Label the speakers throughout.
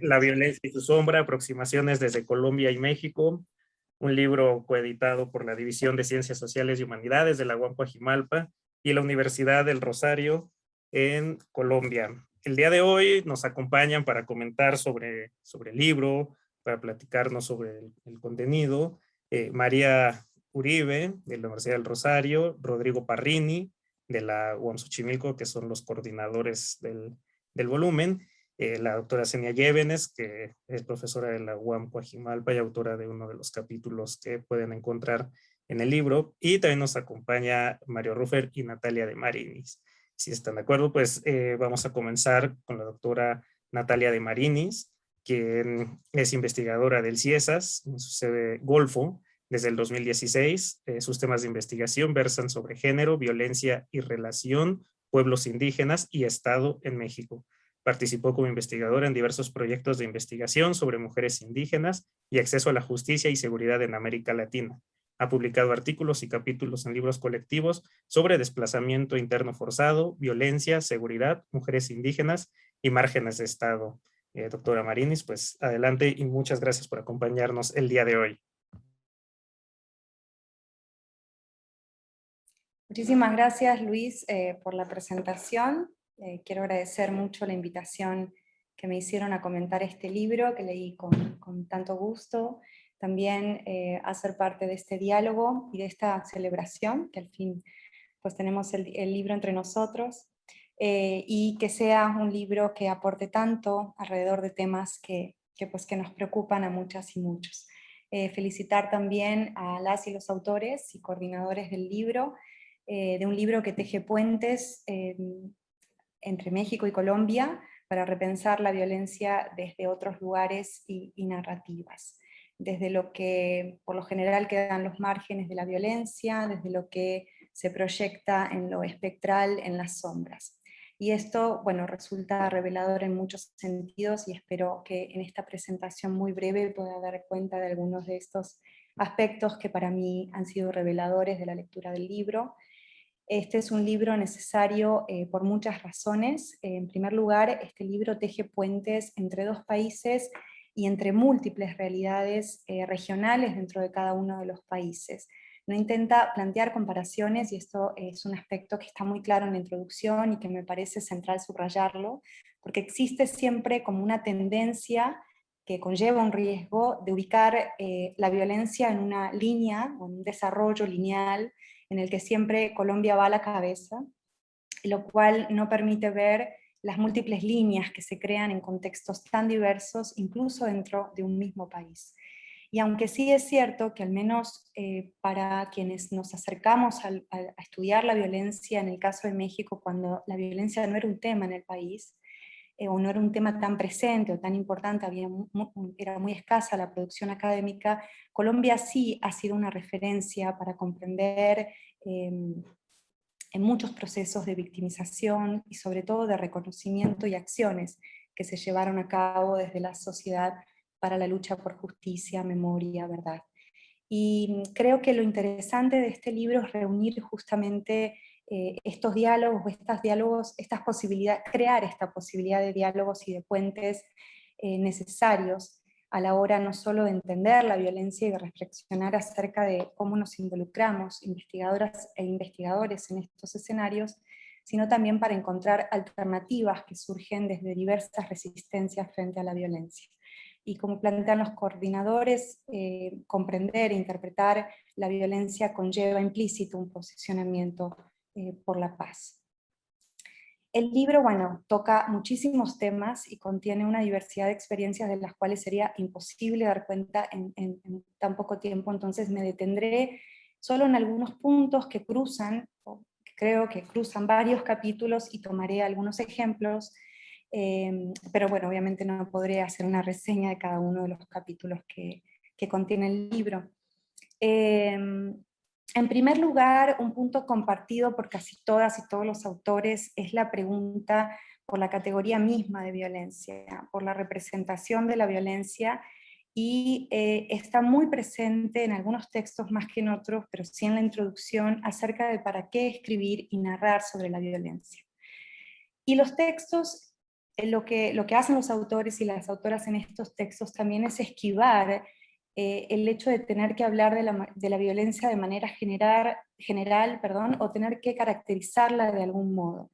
Speaker 1: La violencia y su sombra, aproximaciones desde Colombia y México, un libro coeditado por la División de Ciencias Sociales y Humanidades de la UAM Coajimalpa y la Universidad del Rosario en Colombia. El día de hoy nos acompañan para comentar sobre el libro, para platicarnos sobre el contenido, María Uribe, de la Universidad del Rosario, Rodrigo Parrini, de la UAM Xochimilco, que son los coordinadores del volumen, la doctora Zenia Llévenes, que es profesora de la UAM Coajimalpa y autora de uno de los capítulos que pueden encontrar en el libro, y también nos acompaña Mario Rufer y Natalia de Marinis. Si están de acuerdo, pues vamos a comenzar con la doctora Natalia de Marinis, quien es investigadora del CIESAS, en su sede Golfo, desde el 2016. Sus temas de investigación versan sobre género, violencia y relación, pueblos indígenas y Estado en México. Participó como investigadora en diversos proyectos de investigación sobre mujeres indígenas y acceso a la justicia y seguridad en América Latina. Ha publicado artículos y capítulos en libros colectivos sobre desplazamiento interno forzado, violencia, seguridad, mujeres indígenas y márgenes de Estado. Doctora Marinis, pues adelante y muchas gracias por acompañarnos el día de hoy.
Speaker 2: Muchísimas gracias, Luis, por la presentación. Quiero agradecer mucho la invitación que me hicieron a comentar este libro, que leí con tanto gusto. También a ser parte de este diálogo y de esta celebración, que al fin pues tenemos el libro entre nosotros, y que sea un libro que aporte tanto alrededor de temas que nos preocupan a muchas y muchos. Felicitar también a las y los autores y coordinadores del libro, de un libro que teje puentes entre México y Colombia para repensar la violencia desde otros lugares y narrativas, desde lo que por lo general quedan los márgenes de la violencia, desde lo que se proyecta en lo espectral, en las sombras. Y esto, bueno, resulta revelador en muchos sentidos, y espero que en esta presentación muy breve pueda dar cuenta de algunos de estos aspectos que para mí han sido reveladores de la lectura del libro. Este es un libro necesario por muchas razones. En primer lugar, este libro teje puentes entre dos países y entre múltiples realidades regionales dentro de cada uno de los países. No intenta plantear comparaciones, y esto es un aspecto que está muy claro en la introducción y que me parece central subrayarlo, porque existe siempre como una tendencia que conlleva un riesgo de ubicar la violencia en una línea, o en un desarrollo lineal, en el que siempre Colombia va a la cabeza, lo cual no permite ver las múltiples líneas que se crean en contextos tan diversos, incluso dentro de un mismo país. Y aunque sí es cierto que al menos para quienes nos acercamos a estudiar la violencia, en el caso de México, cuando la violencia no era un tema en el país, o no era un tema tan presente o tan importante, era muy escasa la producción académica, Colombia sí ha sido una referencia para comprender en muchos procesos de victimización y sobre todo de reconocimiento y acciones que se llevaron a cabo desde la Sociedad para la Lucha por Justicia, Memoria, Verdad. Y creo que lo interesante de este libro es reunir justamente estos diálogos, estas posibilidades, crear esta posibilidad de diálogos y de puentes necesarios a la hora no solo de entender la violencia y de reflexionar acerca de cómo nos involucramos, investigadoras e investigadores, en estos escenarios, sino también para encontrar alternativas que surgen desde diversas resistencias frente a la violencia. Y como plantean los coordinadores, comprender e interpretar la violencia conlleva implícito un posicionamiento por la paz. El libro, bueno, toca muchísimos temas y contiene una diversidad de experiencias de las cuales sería imposible dar cuenta en tan poco tiempo, entonces me detendré solo en algunos puntos que cruzan, o creo que cruzan varios capítulos, y tomaré algunos ejemplos, pero bueno, obviamente no podré hacer una reseña de cada uno de los capítulos que contiene el libro. En primer lugar, un punto compartido por casi todas y todos los autores es la pregunta por la categoría misma de violencia, por la representación de la violencia, y está muy presente en algunos textos más que en otros, pero sí en la introducción, acerca de para qué escribir y narrar sobre la violencia. Y los textos lo que hacen los autores y las autoras en estos textos también es esquivar el hecho de tener que hablar de la violencia de manera general, perdón, o tener que caracterizarla de algún modo.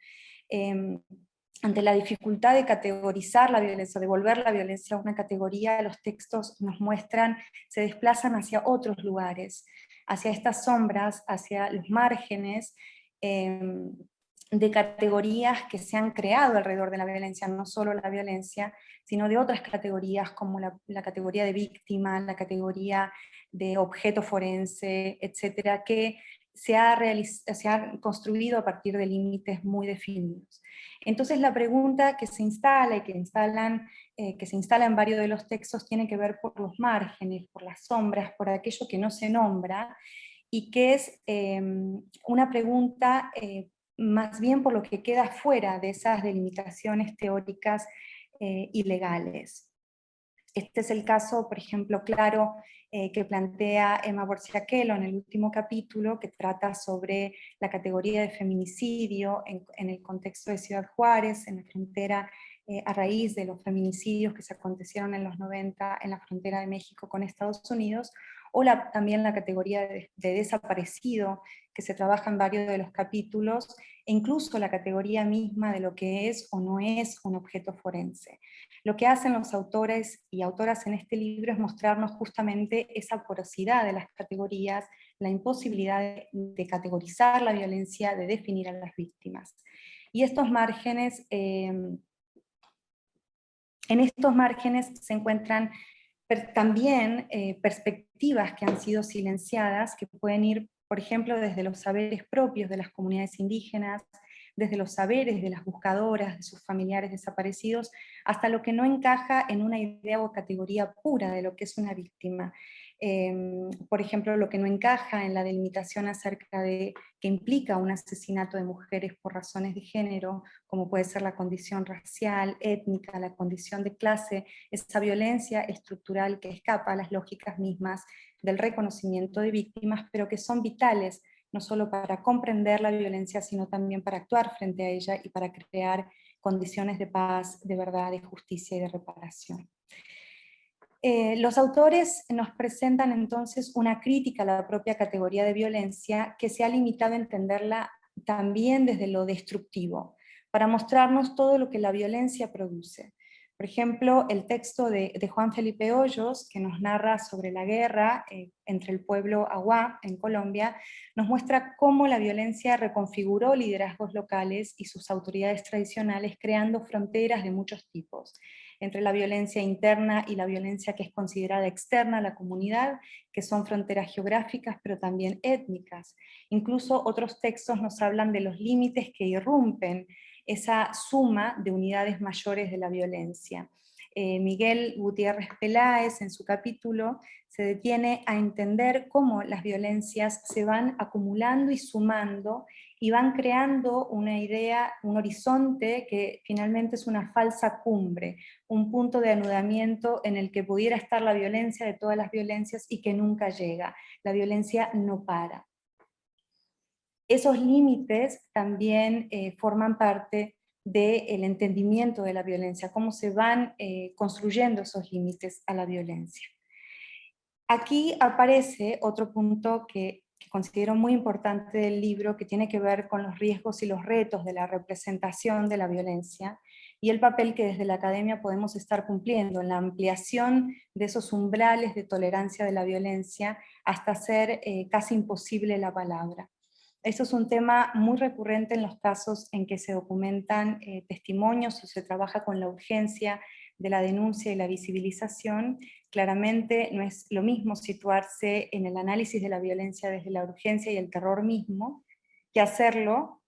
Speaker 2: Ante la dificultad de categorizar la violencia, de volver la violencia a una categoría, los textos nos muestran, se desplazan hacia otros lugares, hacia estas sombras, hacia los márgenes, de categorías que se han creado alrededor de la violencia, no solo la violencia, sino de otras categorías como la categoría de víctima, la categoría de objeto forense, etcétera, que se ha construido a partir de límites muy definidos. Entonces la pregunta que se instala y que se instala en varios de los textos tiene que ver por los márgenes, por las sombras, por aquello que no se nombra, y que es una pregunta más bien por lo que queda fuera de esas delimitaciones teóricas y legales. Este es el caso, por ejemplo, claro, que plantea Emma Borsiaquelo en el último capítulo, que trata sobre la categoría de feminicidio en el contexto de Ciudad Juárez, en la frontera, a raíz de los feminicidios que se acontecieron en los 90 en la frontera de México con Estados Unidos, o también la categoría de desaparecido, que se trabaja en varios de los capítulos, e incluso la categoría misma de lo que es o no es un objeto forense. Lo que hacen los autores y autoras en este libro es mostrarnos justamente esa porosidad de las categorías, la imposibilidad de categorizar la violencia, de definir a las víctimas. Y estos márgenes, en estos márgenes se encuentran también perspectivas que han sido silenciadas, que pueden ir, por ejemplo, desde los saberes propios de las comunidades indígenas, desde los saberes de las buscadoras, de sus familiares desaparecidos, hasta lo que no encaja en una idea o categoría pura de lo que es una víctima. Por ejemplo, lo que no encaja en la delimitación acerca de que implica un asesinato de mujeres por razones de género, como puede ser la condición racial, étnica, la condición de clase, esa violencia estructural que escapa a las lógicas mismas del reconocimiento de víctimas, pero que son vitales no solo para comprender la violencia, sino también para actuar frente a ella y para crear condiciones de paz, de verdad, de justicia y de reparación. Los autores nos presentan entonces una crítica a la propia categoría de violencia que se ha limitado a entenderla también desde lo destructivo, para mostrarnos todo lo que la violencia produce. Por ejemplo, el texto de Juan Felipe Hoyos, que nos narra sobre la guerra entre el pueblo Aguá en Colombia, nos muestra cómo la violencia reconfiguró liderazgos locales y sus autoridades tradicionales, creando fronteras de muchos tipos, entre la violencia interna y la violencia que es considerada externa a la comunidad, que son fronteras geográficas, pero también étnicas. Incluso otros textos nos hablan de los límites que irrumpen esa suma de unidades mayores de la violencia. Miguel Gutiérrez Peláez, en su capítulo, se detiene a entender cómo las violencias se van acumulando y sumando y van creando una idea, un horizonte que finalmente es una falsa cumbre, un punto de anudamiento en el que pudiera estar la violencia de todas las violencias y que nunca llega. La violencia no para. Esos límites también forman parte del entendimiento de la violencia, cómo se van construyendo esos límites a la violencia. Aquí aparece otro punto que considero muy importante del libro, que tiene que ver con los riesgos y los retos de la representación de la violencia y el papel que desde la academia podemos estar cumpliendo en la ampliación de esos umbrales de tolerancia de la violencia hasta hacer casi imposible la palabra. Eso es un tema muy recurrente en los casos en que se documentan testimonios o se trabaja con la urgencia de la denuncia y la visibilización. Claramente no es lo mismo situarse en el análisis de la violencia desde la urgencia y el terror mismo, que hacerlo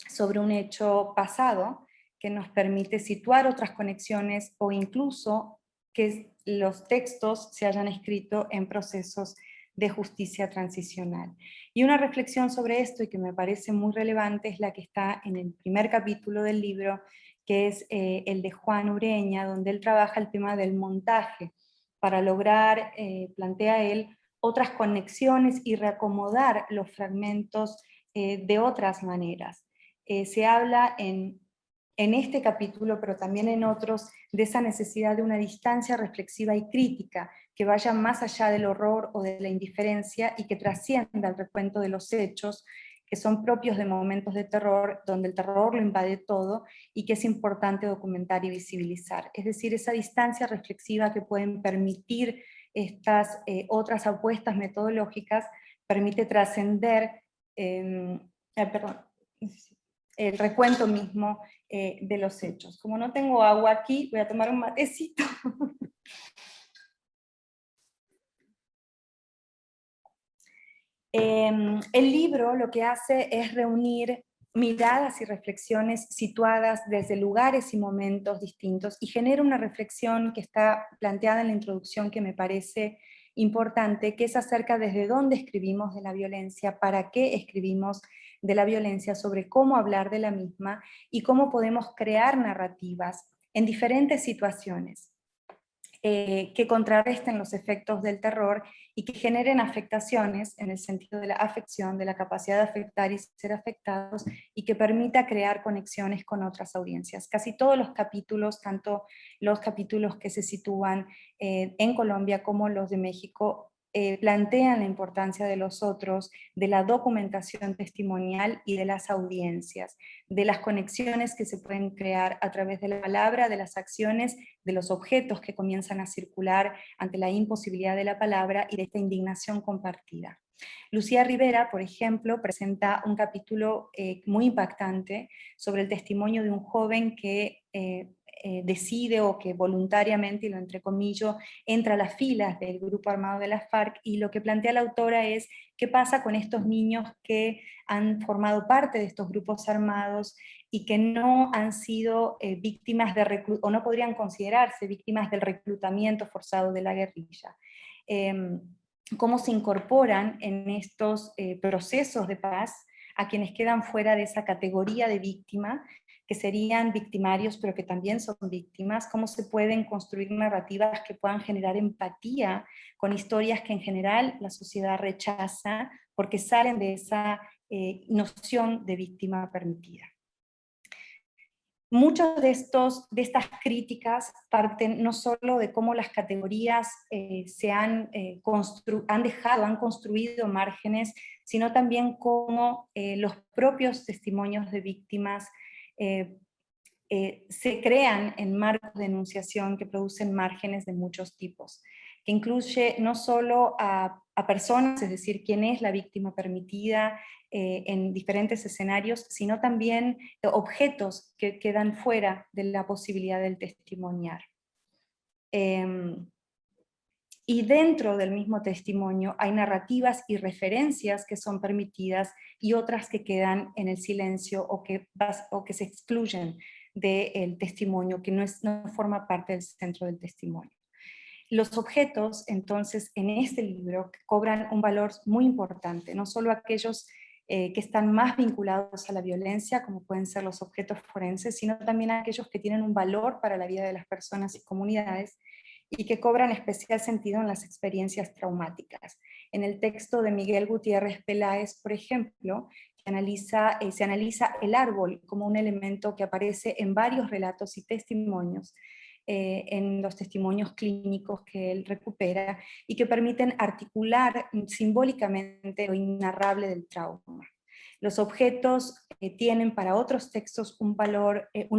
Speaker 2: sobre un hecho pasado que nos permite situar otras conexiones o incluso que los textos se hayan escrito en procesos de justicia transicional. Y una reflexión sobre esto, y que me parece muy relevante, es la que está en el primer capítulo del libro, que es el de Juan Ureña, donde él trabaja el tema del montaje, para lograr, plantea él, otras conexiones y reacomodar los fragmentos de otras maneras. Se habla en en este capítulo, pero también en otros, de esa necesidad de una distancia reflexiva y crítica que vaya más allá del horror o de la indiferencia y que trascienda el recuento de los hechos que son propios de momentos de terror, donde el terror lo invade todo y que es importante documentar y visibilizar. Es decir, esa distancia reflexiva que pueden permitir estas otras apuestas metodológicas permite trascender el recuento mismo de los hechos. Como no tengo agua aquí, voy a tomar un matecito. El libro lo que hace es reunir miradas y reflexiones situadas desde lugares y momentos distintos y genera una reflexión que está planteada en la introducción que me parece importante, que es acerca desde dónde escribimos de la violencia, para qué escribimos de la violencia, sobre cómo hablar de la misma y cómo podemos crear narrativas en diferentes situaciones que contrarresten los efectos del terror y que generen afectaciones en el sentido de la afección, de la capacidad de afectar y ser afectados, y que permita crear conexiones con otras audiencias. Casi todos los capítulos, tanto los capítulos que se sitúan en Colombia como los de México, plantean la importancia de los otros, de la documentación testimonial y de las audiencias, de las conexiones que se pueden crear a través de la palabra, de las acciones, de los objetos que comienzan a circular ante la imposibilidad de la palabra y de esta indignación compartida. Lucía Rivera, por ejemplo, presenta un capítulo muy impactante sobre el testimonio de un joven que decide, o que voluntariamente, y lo entrecomillo, entra a las filas del grupo armado de las FARC, y lo que plantea la autora es qué pasa con estos niños que han formado parte de estos grupos armados y que no han sido víctimas de o no podrían considerarse víctimas del reclutamiento forzado de la guerrilla. Cómo se incorporan en estos procesos de paz a quienes quedan fuera de esa categoría de víctima, que serían victimarios pero que también son víctimas, cómo se pueden construir narrativas que puedan generar empatía con historias que en general la sociedad rechaza porque salen de esa noción de víctima permitida. Muchas de estas críticas parten no solo de cómo las categorías han construido márgenes, sino también cómo los propios testimonios de víctimas se crean en marcos de enunciación que producen márgenes de muchos tipos, que incluye no solo a personas, es decir, quién es la víctima permitida en diferentes escenarios, sino también objetos que quedan fuera de la posibilidad del testimoniar. Y dentro del mismo testimonio hay narrativas y referencias que son permitidas y otras que quedan en el silencio o que se excluyen del testimonio, que no forma parte del centro del testimonio. Los objetos, entonces, en este libro cobran un valor muy importante, no solo aquellos que están más vinculados a la violencia, como pueden ser los objetos forenses, sino también aquellos que tienen un valor para la vida de las personas y comunidades, y que cobran especial sentido en las experiencias traumáticas. En el texto de Miguel Gutiérrez Peláez, por ejemplo, se analiza el árbol como un elemento que aparece en varios relatos y testimonios, en los testimonios clínicos que él recupera, y que permiten articular simbólicamente lo inarrable del trauma. Los objetos tienen para otros textos un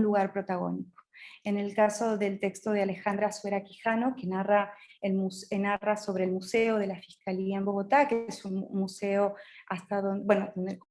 Speaker 2: lugar protagónico. En el caso del texto de Alejandra Suera Quijano, que narra sobre el Museo de la Fiscalía en Bogotá, que es un museo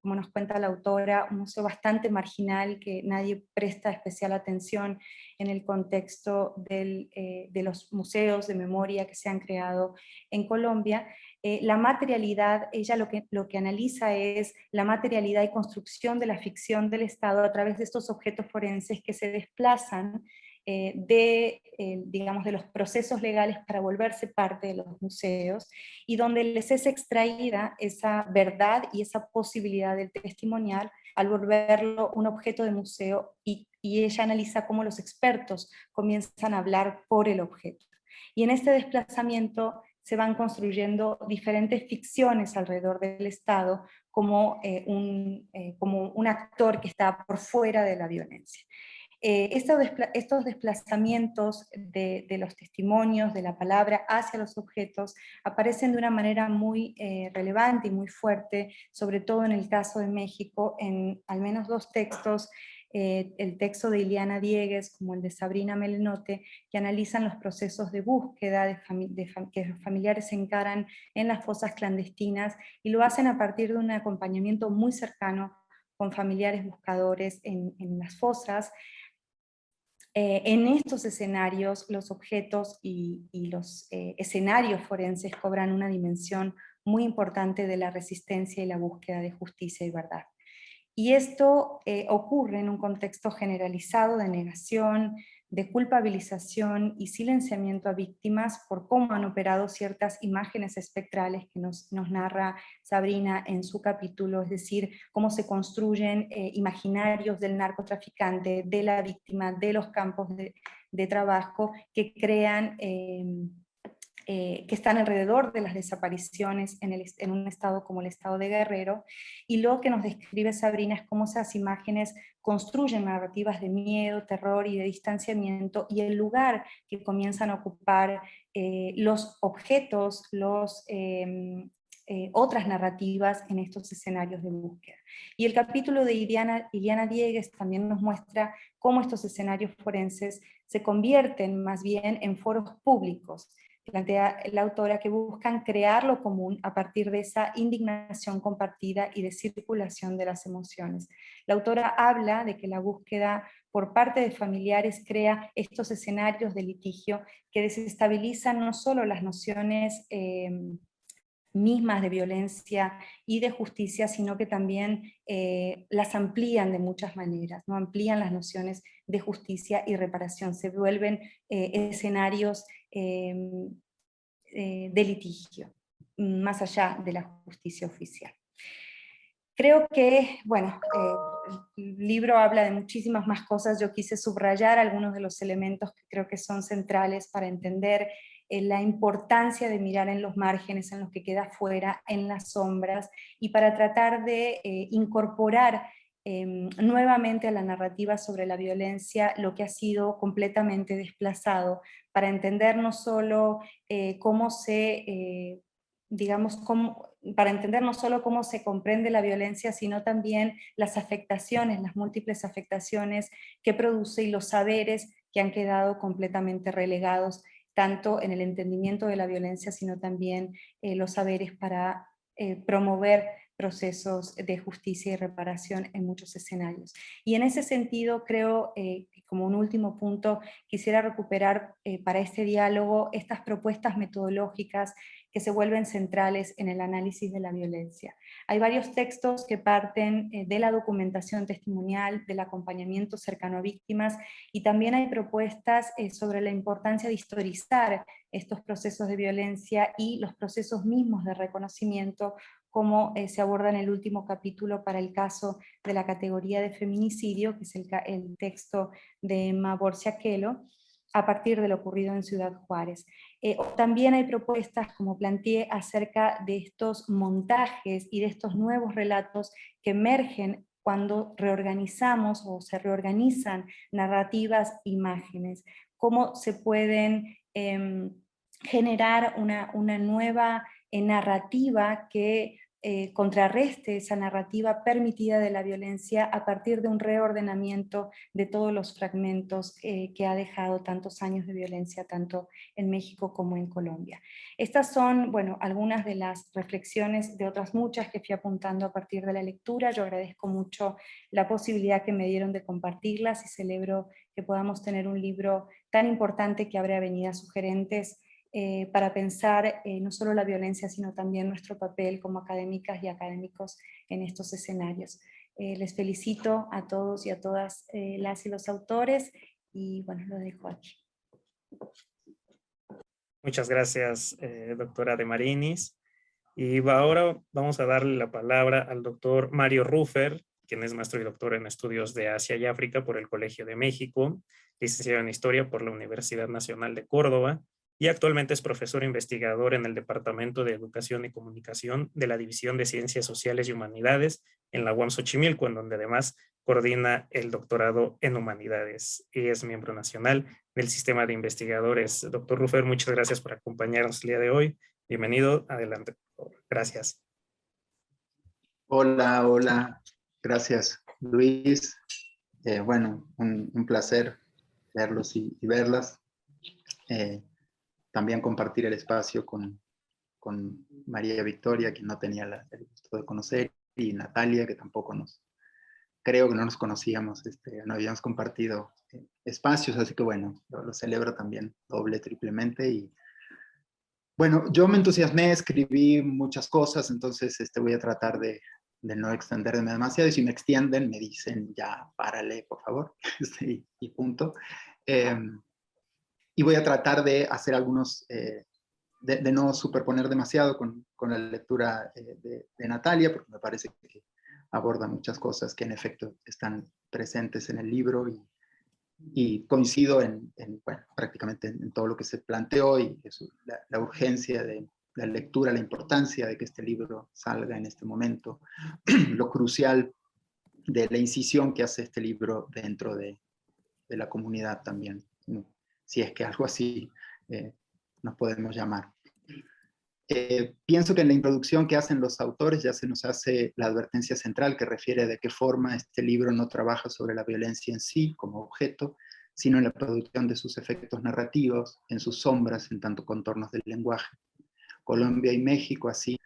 Speaker 2: como nos cuenta la autora, un museo bastante marginal que nadie presta especial atención en el contexto de los museos de memoria que se han creado en Colombia. La materialidad, ella lo que analiza es la materialidad y construcción de la ficción del Estado a través de estos objetos forenses que se desplazan digamos, de los procesos legales para volverse parte de los museos, y donde les es extraída esa verdad y esa posibilidad del testimonial al volverlo un objeto de museo, y ella analiza cómo los expertos comienzan a hablar por el objeto. Y en este desplazamiento se van construyendo diferentes ficciones alrededor del Estado como un actor que está por fuera de la violencia. estos desplazamientos de los testimonios, de la palabra hacia los objetos, aparecen de una manera muy relevante y muy fuerte, sobre todo en el caso de México, en al menos dos textos, el texto de Ileana Diegues como el de Sabrina Melenote, que analizan los procesos de búsqueda que los familiares encaran en las fosas clandestinas, y lo hacen a partir de un acompañamiento muy cercano con familiares buscadores en las fosas. En estos escenarios, los objetos y los escenarios forenses cobran una dimensión muy importante de la resistencia y la búsqueda de justicia y verdad. Y esto ocurre en un contexto generalizado de negación, de culpabilización y silenciamiento a víctimas por cómo han operado ciertas imágenes espectrales que nos narra Sabrina en su capítulo, es decir, cómo se construyen imaginarios del narcotraficante, de la víctima, de los campos de trabajo que crean... que están alrededor de las desapariciones en un estado como el estado de Guerrero, y lo que nos describe Sabrina es cómo esas imágenes construyen narrativas de miedo, terror y de distanciamiento, y el lugar que comienzan a ocupar los objetos, otras narrativas en estos escenarios de búsqueda. Y el capítulo de Ileana Diegues también nos muestra cómo estos escenarios forenses se convierten más bien en foros públicos. Plantea la autora que buscan crear lo común a partir de esa indignación compartida y de circulación de las emociones. La autora habla de que la búsqueda por parte de familiares crea estos escenarios de litigio que desestabilizan no solo las nociones mismas de violencia y de justicia, sino que también las amplían de muchas maneras, ¿no? Amplían las nociones de justicia y reparación, se vuelven escenarios de litigio, más allá de la justicia oficial. Creo que, bueno, el libro habla de muchísimas más cosas. Yo quise subrayar algunos de los elementos que creo que son centrales para entender la importancia de mirar en los márgenes, en lo que queda fuera, en las sombras, y para tratar de incorporar nuevamente a la narrativa sobre la violencia lo que ha sido completamente desplazado, para entender no solo cómo se, digamos, para entender no solo cómo se comprende la violencia, sino también las afectaciones, las múltiples afectaciones que produce y los saberes que han quedado completamente relegados, tanto en el entendimiento de la violencia, sino también los saberes para promover procesos de justicia y reparación en muchos escenarios. Y en ese sentido, creo, como un último punto, quisiera recuperar para este diálogo estas propuestas metodológicas que se vuelven centrales en el análisis de la violencia. Hay varios textos que parten de la documentación testimonial, del acompañamiento cercano a víctimas, y también hay propuestas sobre la importancia de historizar estos procesos de violencia y los procesos mismos de reconocimiento, como se aborda en el último capítulo para el caso de la categoría de feminicidio, que es el texto de Emma Borsiakelo, a partir de lo ocurrido en Ciudad Juárez. También hay propuestas, como planteé, acerca de estos montajes y de estos nuevos relatos que emergen cuando reorganizamos o se reorganizan narrativas, imágenes, cómo se pueden generar una nueva narrativa que contrarreste esa narrativa permitida de la violencia a partir de un reordenamiento de todos los fragmentos que ha dejado tantos años de violencia, tanto en México como en Colombia. Estas son, bueno, algunas de las reflexiones de otras muchas que fui apuntando a partir de la lectura. Yo agradezco mucho la posibilidad que me dieron de compartirlas y celebro que podamos tener un libro tan importante que abre avenidas sugerentes para pensar no solo la violencia, sino también nuestro papel como académicas y académicos en estos escenarios. Les felicito a todos y a todas las y los autores, y bueno, lo dejo aquí.
Speaker 1: Muchas gracias, doctora de Marinis. Y ahora vamos a darle la palabra al doctor Mario Rufer, quien es maestro y doctor en estudios de Asia y África por el Colegio de México, licenciado en Historia por la Universidad Nacional de Córdoba, y actualmente es profesor investigador en el Departamento de Educación y Comunicación de la División de Ciencias Sociales y Humanidades en la UAM Xochimilco, en donde además coordina el doctorado en Humanidades y es miembro nacional del Sistema de Investigadores. Doctor Rufer, muchas gracias por acompañarnos el día de hoy. Bienvenido, adelante. Gracias.
Speaker 3: Hola, hola. Gracias, Luis. Bueno, un placer verlos y verlas. También compartir el espacio con María Victoria, que no tenía el gusto de conocer, y Natalia, que tampoco creo que no nos conocíamos, no habíamos compartido espacios, así que bueno, lo celebro también doble, triplemente. Y bueno, yo me entusiasmé, escribí muchas cosas, entonces voy a tratar de no extenderme demasiado, y si me extienden me dicen ya, párale, por favor, y punto. Y voy a tratar de hacer algunos, de no superponer demasiado con la lectura de Natalia, porque me parece que aborda muchas cosas que en efecto están presentes en el libro, y coincido bueno, prácticamente en todo lo que se planteó, y la urgencia de la lectura, la importancia de que este libro salga en este momento, lo crucial de la incisión que hace este libro dentro de la comunidad también, si es que algo así nos podemos llamar. Pienso que en la introducción que hacen los autores ya se nos hace la advertencia central que refiere de qué forma este libro no trabaja sobre la violencia en sí como objeto, sino en la producción de sus efectos narrativos, en sus sombras, en tanto contornos del lenguaje. Colombia y México así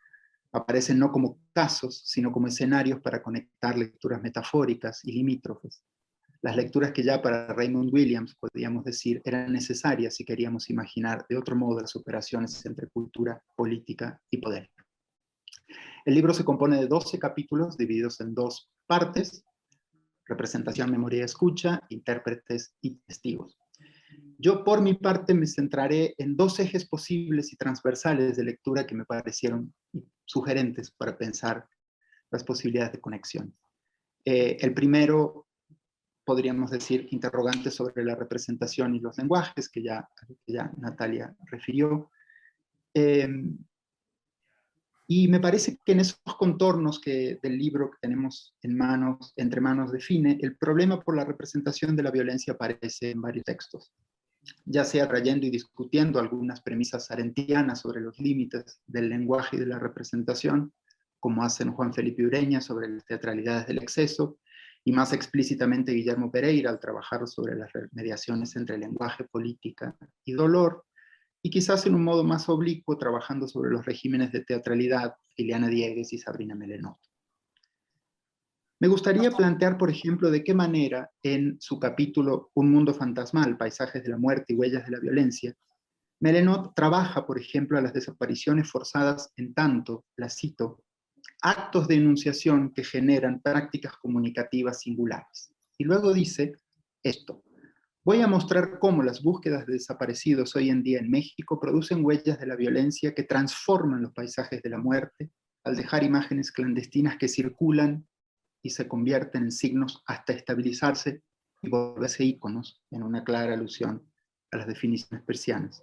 Speaker 3: aparecen no como casos, sino como escenarios para conectar lecturas metafóricas y limítrofes. Las lecturas que ya para Raymond Williams, podríamos decir, eran necesarias si queríamos imaginar de otro modo las operaciones entre cultura, política y poder. El libro se compone de 12 capítulos divididos en 2 partes: representación, memoria y escucha, intérpretes y testigos. Yo, por mi parte, me centraré en 2 ejes posibles y transversales de lectura que me parecieron sugerentes para pensar las posibilidades de conexión. El primero, podríamos decir, interrogantes sobre la representación y los lenguajes, que ya Natalia refirió. Y me parece que en esos contornos del libro que tenemos entre manos define, el problema por la representación de la violencia aparece en varios textos, ya sea trayendo y discutiendo algunas premisas arendtianas sobre los límites del lenguaje y de la representación, como hacen Juan Felipe Ureña sobre las teatralidades del exceso, y más explícitamente Guillermo Pereira al trabajar sobre las mediaciones entre lenguaje, política y dolor, y quizás en un modo más oblicuo trabajando sobre los regímenes de teatralidad, Liliana Diegues y Sabrina Melenot. Me gustaría plantear, por ejemplo, de qué manera en su capítulo Un mundo fantasmal, paisajes de la muerte y huellas de la violencia, Melenot trabaja, por ejemplo, a las desapariciones forzadas en tanto, la cito, actos de enunciación que generan prácticas comunicativas singulares. Y luego dice esto: voy a mostrar cómo las búsquedas de desaparecidos hoy en día en México producen huellas de la violencia que transforman los paisajes de la muerte al dejar imágenes clandestinas que circulan y se convierten en signos hasta estabilizarse y volverse íconos, en una clara alusión a las definiciones persianas.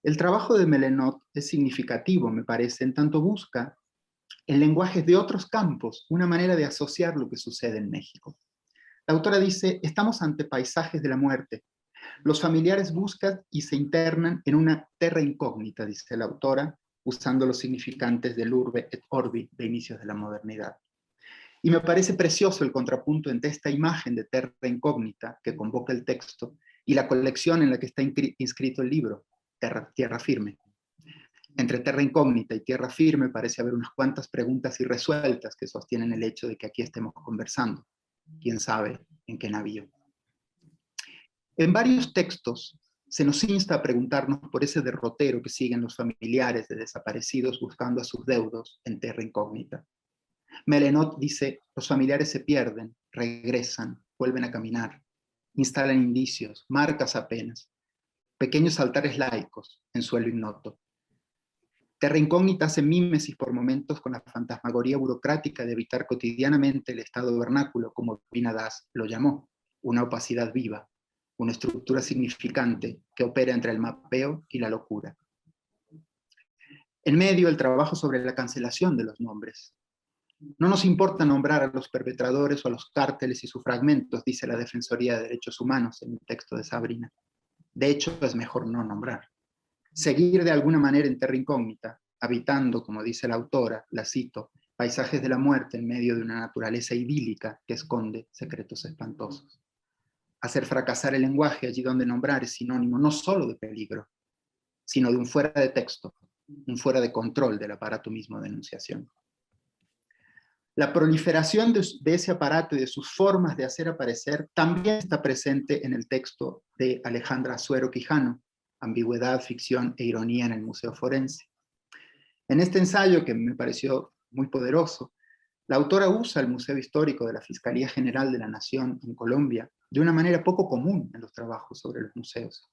Speaker 3: El trabajo de Melenot es significativo, me parece, en tanto busca en lenguajes de otros campos una manera de asociar lo que sucede en México. La autora dice: estamos ante paisajes de la muerte. Los familiares buscan y se internan en una terra incógnita, dice la autora, usando los significantes del urbe et orbi de inicios de la modernidad. Y me parece precioso el contrapunto entre esta imagen de terra incógnita que convoca el texto y la colección en la que está inscrito el libro, Tierra Firme. Entre terra incógnita y tierra firme parece haber unas cuantas preguntas irresueltas que sostienen el hecho de que aquí estemos conversando. ¿Quién sabe en qué navío? En varios textos se nos insta a preguntarnos por ese derrotero que siguen los familiares de desaparecidos buscando a sus deudos en terra incógnita. Melenot dice: los familiares se pierden, regresan, vuelven a caminar, instalan indicios, marcas apenas, pequeños altares laicos en suelo ignoto. Terra incógnita hace mímesis por momentos con la fantasmagoría burocrática de evitar cotidianamente el estado vernáculo, como Pinadas lo llamó, una opacidad viva, una estructura significante que opera entre el mapeo y la locura. En medio, el trabajo sobre la cancelación de los nombres. No nos importa nombrar a los perpetradores o a los cárteles y sus fragmentos, dice la Defensoría de Derechos Humanos en el texto de Sabrina. De hecho, es mejor no nombrar. Seguir de alguna manera en terra incógnita, habitando, como dice la autora, la cito, paisajes de la muerte en medio de una naturaleza idílica que esconde secretos espantosos. Hacer fracasar el lenguaje allí donde nombrar es sinónimo no solo de peligro, sino de un fuera de texto, un fuera de control del aparato mismo de enunciación. La proliferación de ese aparato y de sus formas de hacer aparecer también está presente en el texto de Alejandra Suero Quijano, Ambigüedad, ficción e ironía en el Museo Forense. En este ensayo, que me pareció muy poderoso, la autora usa el Museo Histórico de la Fiscalía General de la Nación en Colombia de una manera poco común en los trabajos sobre los museos,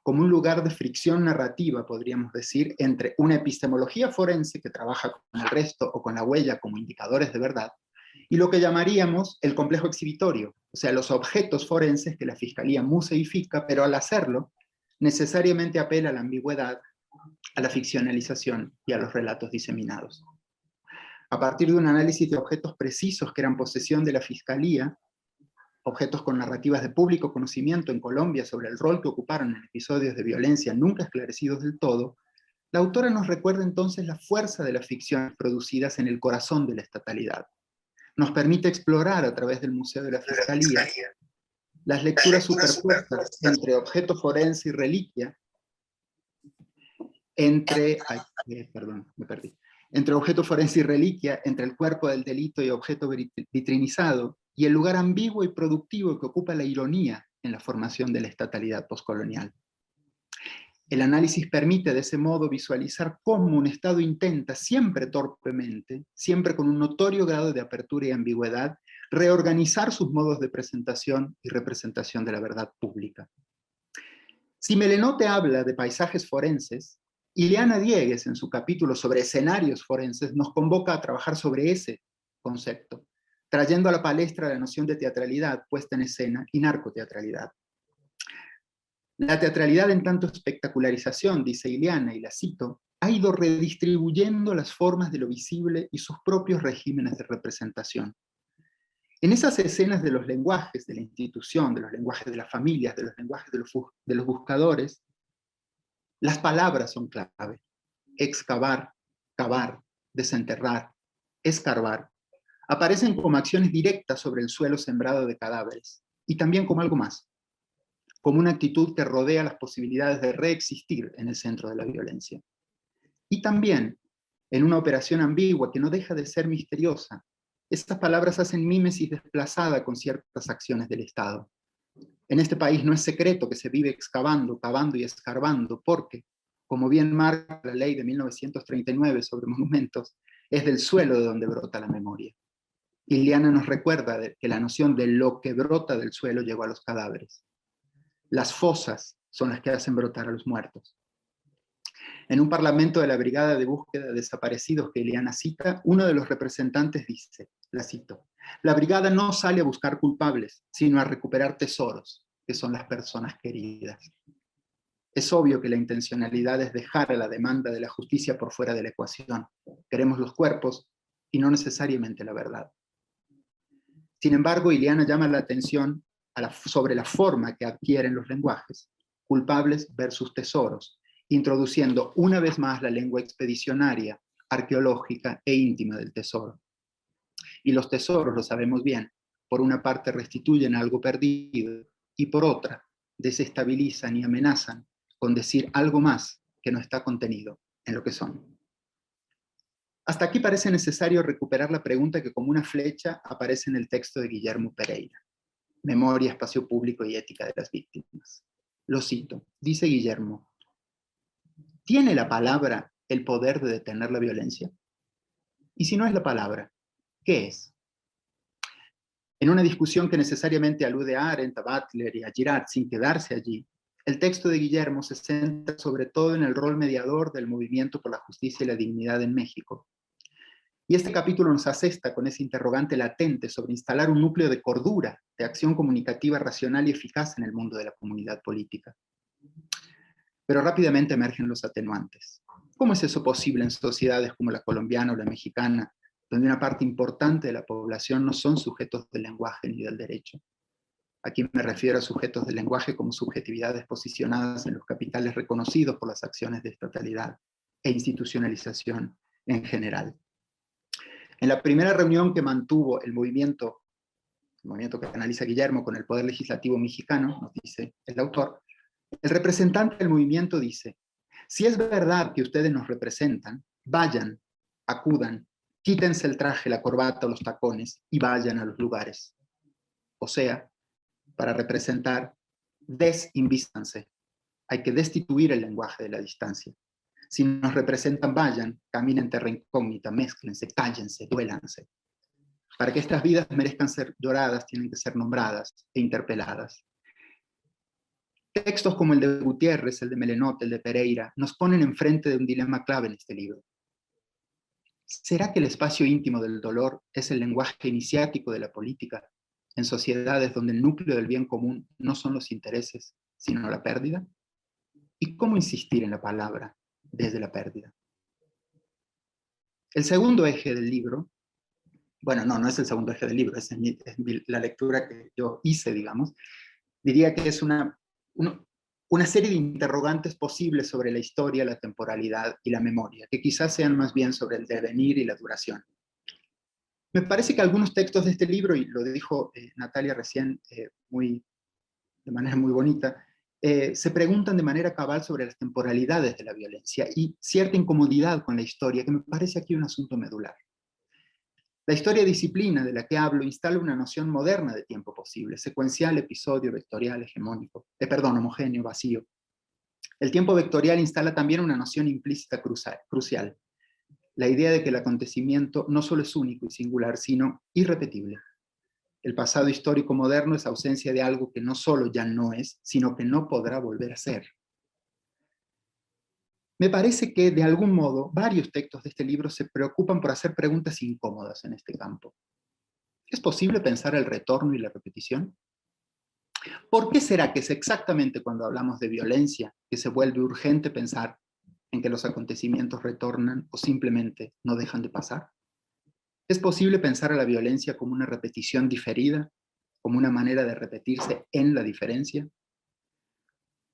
Speaker 3: como un lugar de fricción narrativa, podríamos decir, entre una epistemología forense que trabaja con el resto o con la huella como indicadores de verdad, y lo que llamaríamos el complejo exhibitorio, o sea, los objetos forenses que la Fiscalía museifica, pero al hacerlo, necesariamente apela a la ambigüedad, a la ficcionalización y a los relatos diseminados. A partir de un análisis de objetos precisos que eran posesión de la Fiscalía, objetos con narrativas de público conocimiento en Colombia sobre el rol que ocuparon en episodios de violencia nunca esclarecidos del todo, la autora nos recuerda entonces la fuerza de las ficciones producidas en el corazón de la estatalidad. Nos permite explorar a través del Museo de la Fiscalía las lecturas superpuestas entre objeto forense y reliquia, entre objeto forense y reliquia, entre el cuerpo del delito y objeto vitrinizado, y el lugar ambiguo y productivo que ocupa la ironía en la formación de la estatalidad postcolonial. El análisis permite de ese modo visualizar cómo un Estado intenta, siempre torpemente, siempre con un notorio grado de apertura y ambigüedad, reorganizar sus modos de presentación y representación de la verdad pública. Si Melenote habla de paisajes forenses, Ileana Diegues, en su capítulo sobre escenarios forenses, nos convoca a trabajar sobre ese concepto, trayendo a la palestra la noción de teatralidad, puesta en escena y narcoteatralidad. La teatralidad en tanto espectacularización, dice Ileana, y la cito, ha ido redistribuyendo las formas de lo visible y sus propios regímenes de representación. En esas escenas de los lenguajes de la institución, de los lenguajes de las familias, de los lenguajes de los buscadores, las palabras son clave. Excavar, cavar, desenterrar, escarbar, aparecen como acciones directas sobre el suelo sembrado de cadáveres, y también como algo más, como una actitud que rodea las posibilidades de reexistir en el centro de la violencia. Y también, en una operación ambigua que no deja de ser misteriosa, estas palabras hacen mímesis desplazada con ciertas acciones del Estado. En este país no es secreto que se vive excavando, cavando y escarbando, porque, como bien marca la ley de 1939 sobre monumentos, es del suelo de donde brota la memoria. Ileana nos recuerda que la noción de lo que brota del suelo llegó a los cadáveres. Las fosas son las que hacen brotar a los muertos. En un parlamento de la Brigada de Búsqueda de Desaparecidos que Ileana cita, uno de los representantes dice, la cito, la brigada no sale a buscar culpables, sino a recuperar tesoros, que son las personas queridas. Es obvio que la intencionalidad es dejar a la demanda de la justicia por fuera de la ecuación. Queremos los cuerpos y no necesariamente la verdad. Sin embargo, Ileana llama la atención sobre la forma que adquieren los lenguajes, culpables versus tesoros, introduciendo una vez más la lengua expedicionaria, arqueológica e íntima del tesoro. Y los tesoros, lo sabemos bien, por una parte restituyen algo perdido y por otra desestabilizan y amenazan con decir algo más que no está contenido en lo que son. Hasta aquí parece necesario recuperar la pregunta que como una flecha aparece en el texto de Guillermo Pereira, Memoria, Espacio Público y Ética de las Víctimas. Lo cito, dice Guillermo, ¿tiene la palabra el poder de detener la violencia? Y si no es la palabra, ¿qué es? En una discusión que necesariamente alude a Arendt, a Butler y a Girard sin quedarse allí, el texto de Guillermo se centra sobre todo en el rol mediador del movimiento por la justicia y la dignidad en México. Y este capítulo nos asesta con ese interrogante latente sobre instalar un núcleo de cordura, de acción comunicativa racional y eficaz en el mundo de la comunidad política. Pero rápidamente emergen los atenuantes. ¿Cómo es eso posible en sociedades como la colombiana o la mexicana, donde una parte importante de la población no son sujetos del lenguaje ni del derecho? Aquí me refiero a sujetos del lenguaje como subjetividades posicionadas en los capitales reconocidos por las acciones de estatalidad e institucionalización en general. En la primera reunión que mantuvo el movimiento que analiza Guillermo con el Poder Legislativo mexicano, nos dice el autor, el representante del movimiento dice: si es verdad que ustedes nos representan, vayan, acudan, quítense el traje, la corbata o los tacones y vayan a los lugares. O sea, para representar, desinvístanse. Hay que destituir el lenguaje de la distancia. Si nos representan, vayan, caminen terra incógnita, mézclense, cállense, duélanse. Para que estas vidas merezcan ser lloradas, tienen que ser nombradas e interpeladas. Textos como el de Gutiérrez, el de Melenot, el de Pereira, nos ponen enfrente de un dilema clave en este libro. ¿Será que el espacio íntimo del dolor es el lenguaje iniciático de la política en sociedades donde el núcleo del bien común no son los intereses, sino la pérdida? ¿Y cómo insistir en la palabra desde la pérdida? El segundo eje del libro, bueno, no es el segundo eje del libro, es la lectura que yo hice, digamos, diría que es una serie de interrogantes posibles sobre la historia, la temporalidad y la memoria, que quizás sean más bien sobre el devenir y la duración. Me parece que algunos textos de este libro, y lo dijo Natalia recién de manera muy bonita, se preguntan de manera cabal sobre las temporalidades de la violencia y cierta incomodidad con la historia, que me parece aquí un asunto medular. La historia disciplina de la que hablo instala una noción moderna de tiempo posible, secuencial, episodio, vectorial, hegemónico, homogéneo, vacío. El tiempo vectorial instala también una noción implícita crucial, la idea de que el acontecimiento no solo es único y singular, sino irrepetible. El pasado histórico moderno es ausencia de algo que no solo ya no es, sino que no podrá volver a ser. Me parece que, de algún modo, varios textos de este libro se preocupan por hacer preguntas incómodas en este campo. ¿Es posible pensar el retorno y la repetición? ¿Por qué será que es exactamente cuando hablamos de violencia que se vuelve urgente pensar en que los acontecimientos retornan o simplemente no dejan de pasar? ¿Es posible pensar a la violencia como una repetición diferida, como una manera de repetirse en la diferencia?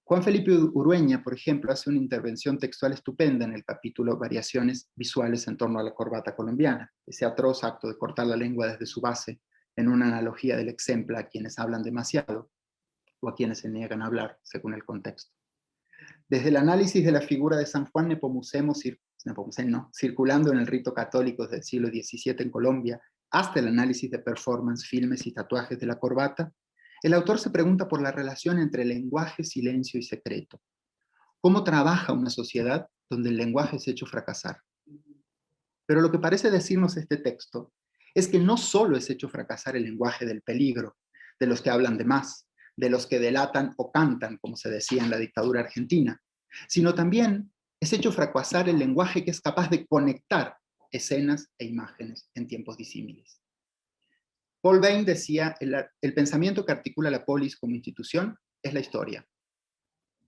Speaker 3: Juan Felipe Urueña, por ejemplo, hace una intervención textual estupenda en el capítulo Variaciones visuales en torno a la corbata colombiana, ese atroz acto de cortar la lengua desde su base, en una analogía del exempla a quienes hablan demasiado o a quienes se niegan a hablar, según el contexto. Desde el análisis de la figura de San Juan Nepomuceno, circulando en el rito católico del siglo XVII en Colombia, hasta el análisis de performance, filmes y tatuajes de la corbata, el autor se pregunta por la relación entre lenguaje, silencio y secreto. ¿Cómo trabaja una sociedad donde el lenguaje es hecho fracasar? Pero lo que parece decirnos este texto es que no solo es hecho fracasar el lenguaje del peligro, de los que hablan de más, de los que delatan o cantan, como se decía en la dictadura argentina, sino también es hecho fracasar el lenguaje que es capaz de conectar escenas e imágenes en tiempos disímiles. Paul Bain decía, el pensamiento que articula la polis como institución es la historia,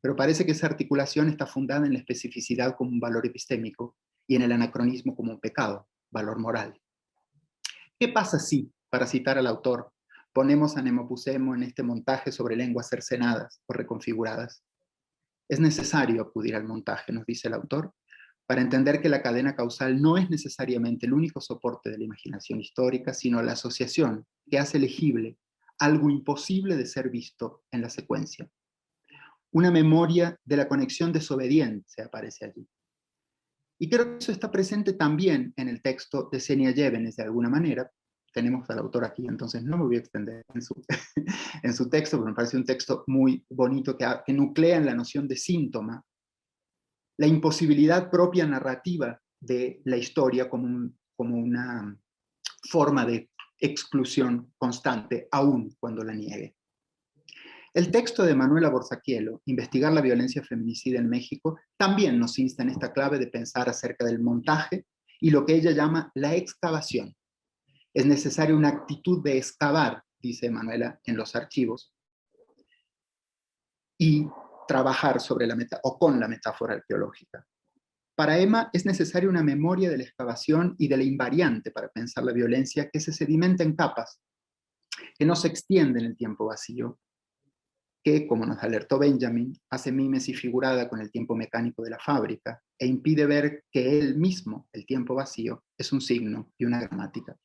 Speaker 3: pero parece que esa articulación está fundada en la especificidad como un valor epistémico y en el anacronismo como un pecado, valor moral. ¿Qué pasa si, para citar al autor, ponemos a Nepomuceno en este montaje sobre lenguas cercenadas o reconfiguradas? Es necesario acudir al montaje, nos dice el autor, para entender que la cadena causal no es necesariamente el único soporte de la imaginación histórica, sino la asociación que hace legible algo imposible de ser visto en la secuencia. Una memoria de la conexión desobediente aparece allí. Y creo que eso está presente también en el texto de Senia Llévenes, de alguna manera. Tenemos al autor aquí, entonces no me voy a extender en su texto, pero me parece un texto muy bonito que nuclea en la noción de síntoma la imposibilidad propia narrativa de la historia como una forma de exclusión constante, aun cuando la niegue. El texto de Manuela Borsaquielo, Investigar la violencia feminicida en México, también nos insta en esta clave de pensar acerca del montaje y lo que ella llama la excavación. Es necesaria una actitud de excavar, dice Manuela en los archivos, y trabajar sobre o con la metáfora arqueológica. Para Emma es necesaria una memoria de la excavación y de la invariante para pensar la violencia que se sedimenta en capas, que no se extiende en el tiempo vacío, que, como nos alertó Benjamin, hace mímesis figurada con el tiempo mecánico de la fábrica e impide ver que él mismo, el tiempo vacío, es un signo y una gramática.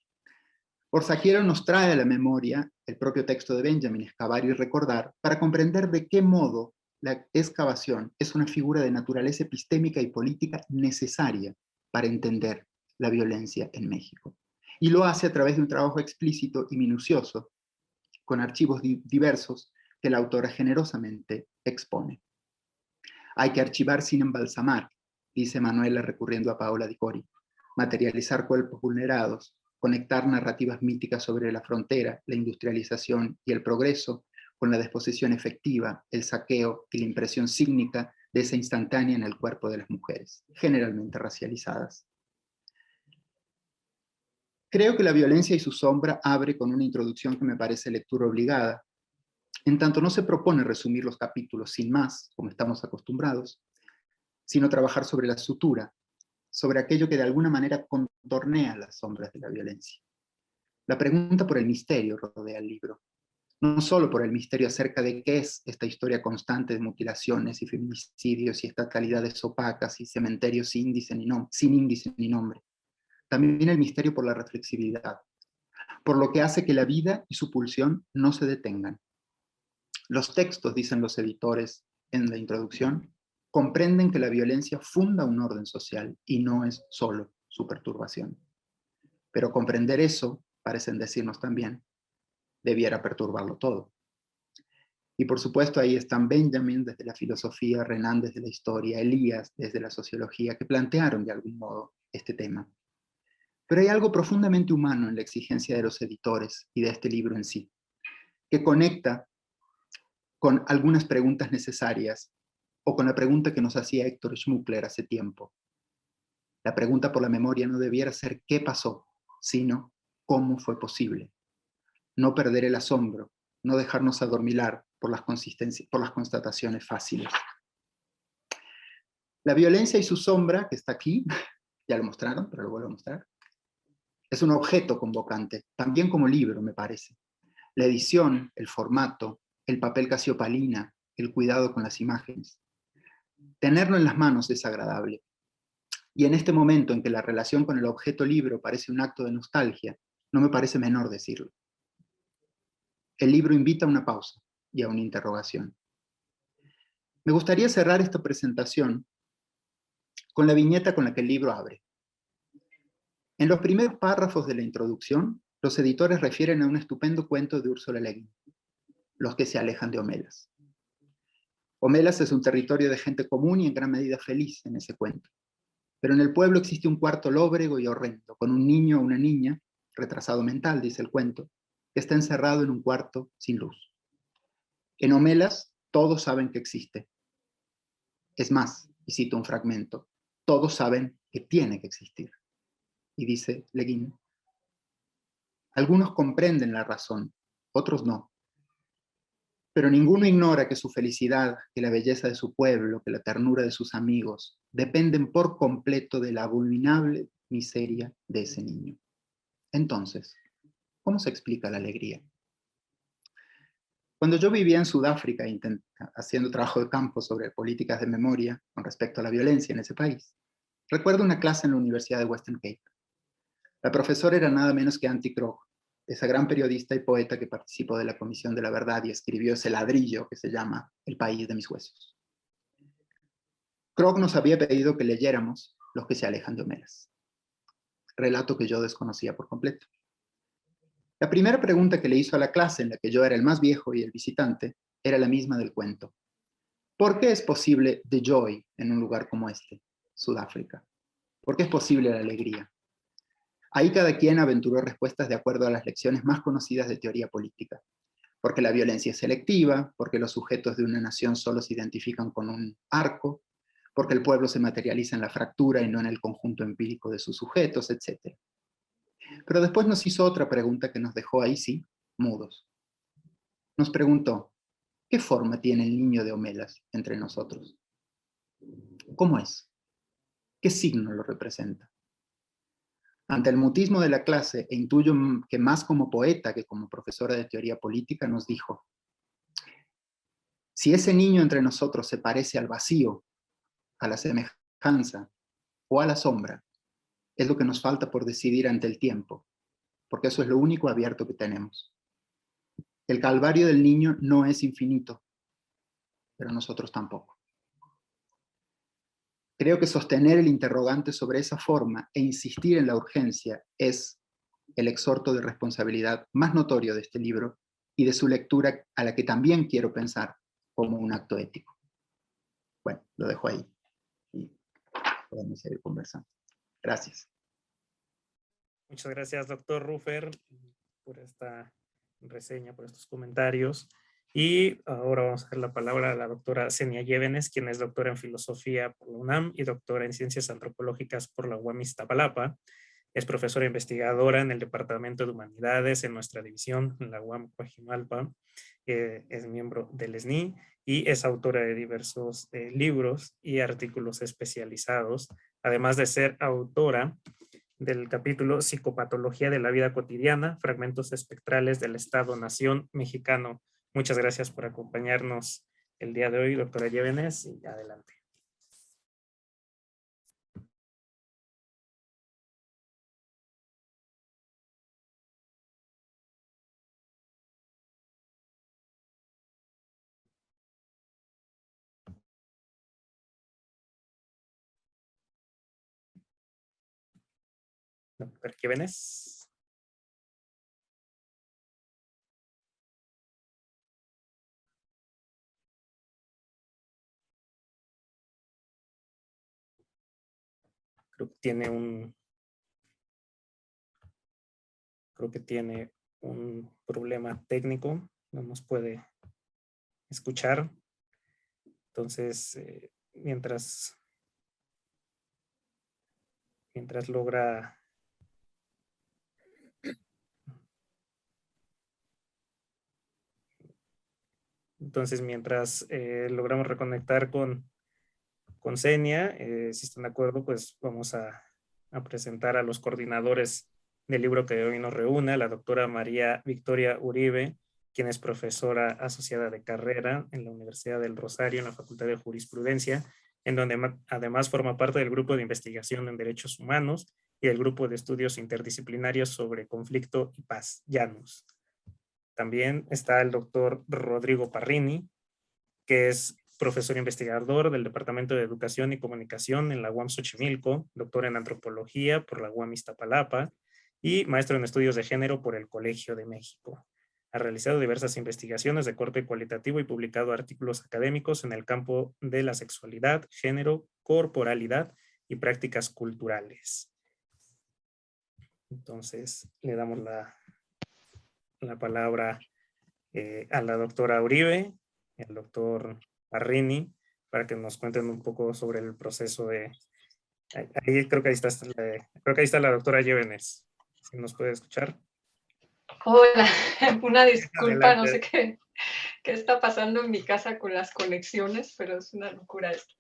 Speaker 3: Orzagiero nos trae a la memoria el propio texto de Benjamin, Excavar y recordar, para comprender de qué modo la excavación es una figura de naturaleza epistémica y política necesaria para entender la violencia en México. Y lo hace a través de un trabajo explícito y minucioso, con archivos diversos que la autora generosamente expone. Hay que archivar sin embalsamar, dice Manuela recurriendo a Paola Di Cori, materializar cuerpos vulnerados, conectar narrativas míticas sobre la frontera, la industrialización y el progreso con la disposición efectiva, el saqueo y la impresión sígnica de esa instantánea en el cuerpo de las mujeres, generalmente racializadas. Creo que La violencia y su sombra abre con una introducción que me parece lectura obligada, en tanto no se propone resumir los capítulos sin más, como estamos acostumbrados, sino trabajar sobre la sutura, sobre aquello que de alguna manera contornea las sombras de la violencia. La pregunta por el misterio rodea el libro, no solo por el misterio acerca de qué es esta historia constante de mutilaciones y feminicidios y estatalidades opacas y cementerios sin índice ni nombre, también el misterio por la reflexividad, por lo que hace que la vida y su pulsión no se detengan. Los textos, dicen los editores en la introducción, comprenden que la violencia funda un orden social y no es solo su perturbación. Pero comprender eso, parecen decirnos también, debiera perturbarlo todo. Y por supuesto ahí están Benjamin desde la filosofía, Renan desde la historia, Elías desde la sociología, que plantearon de algún modo este tema. Pero hay algo profundamente humano en la exigencia de los editores y de este libro en sí, que conecta con algunas preguntas necesarias o con la pregunta que nos hacía Héctor Schmuckler hace tiempo. La pregunta por la memoria no debiera ser qué pasó, sino cómo fue posible. No perder el asombro, no dejarnos adormilar por las constataciones fáciles. La violencia y su sombra, que está aquí, ya lo mostraron, pero lo vuelvo a mostrar, es un objeto convocante, también como libro, me parece. La edición, el formato, el papel casiopalina, el cuidado con las imágenes. Tenerlo en las manos es agradable. Y en este momento en que la relación con el objeto libro parece un acto de nostalgia, no me parece menor decirlo. El libro invita a una pausa y a una interrogación. Me gustaría cerrar esta presentación con la viñeta con la que el libro abre. En los primeros párrafos de la introducción, los editores refieren a un estupendo cuento de Ursula Le Guin, Los que se alejan de Homelas. Homelas es un territorio de gente común y en gran medida feliz en ese cuento. Pero en el pueblo existe un cuarto lóbrego y horrendo, con un niño o una niña, retrasado mental, dice el cuento, que está encerrado en un cuarto sin luz. En Homelas, todos saben que existe. Es más, y cito un fragmento, todos saben que tiene que existir. Y dice Le Guin, algunos comprenden la razón, otros no. Pero ninguno ignora que su felicidad, que la belleza de su pueblo, que la ternura de sus amigos, dependen por completo de la abominable miseria de ese niño. Entonces, ¿cómo se explica la alegría? Cuando yo vivía en Sudáfrica haciendo trabajo de campo sobre políticas de memoria con respecto a la violencia en ese país, recuerdo una clase en la Universidad de Western Cape. La profesora era nada menos que Auntie Krogh, esa gran periodista y poeta que participó de la Comisión de la Verdad y escribió ese ladrillo que se llama El país de mis huesos. Krogh nos había pedido que leyéramos Los que se alejan de Homelas, relato que yo desconocía por completo. La primera pregunta que le hizo a la clase, en la que yo era el más viejo y el visitante, era la misma del cuento. ¿Por qué es posible the joy en un lugar como este, Sudáfrica? ¿Por qué es posible la alegría? Ahí cada quien aventuró respuestas de acuerdo a las lecciones más conocidas de teoría política. Porque la violencia es selectiva, porque los sujetos de una nación solo se identifican con un arco, porque el pueblo se materializa en la fractura y no en el conjunto empírico de sus sujetos, etc. Pero después nos hizo otra pregunta que nos dejó ahí sí, mudos. Nos preguntó, ¿qué forma tiene el niño de Homelas entre nosotros? ¿Cómo es? ¿Qué signo lo representa? Ante el mutismo de la clase, e intuyo que más como poeta que como profesora de teoría política, nos dijo, si ese niño entre nosotros se parece al vacío, a la semejanza o a la sombra, es lo que nos falta por decidir ante el tiempo, porque eso es lo único abierto que tenemos. El calvario del niño no es infinito, pero nosotros tampoco. Creo que sostener el interrogante sobre esa forma e insistir en la urgencia es el exhorto de responsabilidad más notorio de este libro y de su lectura, a la que también quiero pensar como un acto ético. Bueno, lo dejo ahí y podemos seguir conversando. Gracias.
Speaker 1: Muchas gracias, doctor Rufer, por esta reseña, por estos comentarios. Y ahora vamos a dar la palabra a la doctora Zenia Llévenes, quien es doctora en filosofía por la UNAM y doctora en ciencias antropológicas por la UAM Iztapalapa. Es profesora investigadora en el Departamento de Humanidades en nuestra división, en la UAM Coajimalpa. Es miembro del SNI y es autora de diversos libros y artículos especializados, además de ser autora del capítulo Psicopatología de la vida cotidiana, fragmentos espectrales del Estado-Nación mexicano. Muchas gracias por acompañarnos el día de hoy, doctora Llévenes, y adelante. Doctora Llévenes. Creo que tiene un problema técnico, no nos puede escuchar. Entonces, mientras logra logramos reconectar con Zenia, si están de acuerdo, pues vamos a presentar a los coordinadores del libro que hoy nos reúne, la doctora María Victoria Uribe, quien es profesora asociada de carrera en la Universidad del Rosario, en la Facultad de Jurisprudencia, en donde además forma parte del grupo de investigación en derechos humanos y el grupo de estudios interdisciplinarios sobre conflicto y paz, Janus. También está el doctor Rodrigo Parrini, que es profesor investigador del Departamento de Educación y Comunicación en la UAM Xochimilco, doctor en Antropología por la UAM Iztapalapa y maestro en Estudios de Género por el Colegio de México. Ha realizado diversas investigaciones de corte cualitativo y publicado artículos académicos en el campo de la sexualidad, género, corporalidad y prácticas culturales. Entonces, le damos la palabra a la doctora Uribe, el doctor Parrini, para que nos cuenten un poco sobre el proceso de... Ahí creo que ahí está la doctora Llévenes. ¿Sí nos puede escuchar?
Speaker 4: Hola, una disculpa,
Speaker 1: Adelante.
Speaker 4: no sé qué está pasando en mi casa con las conexiones, pero es una locura esto.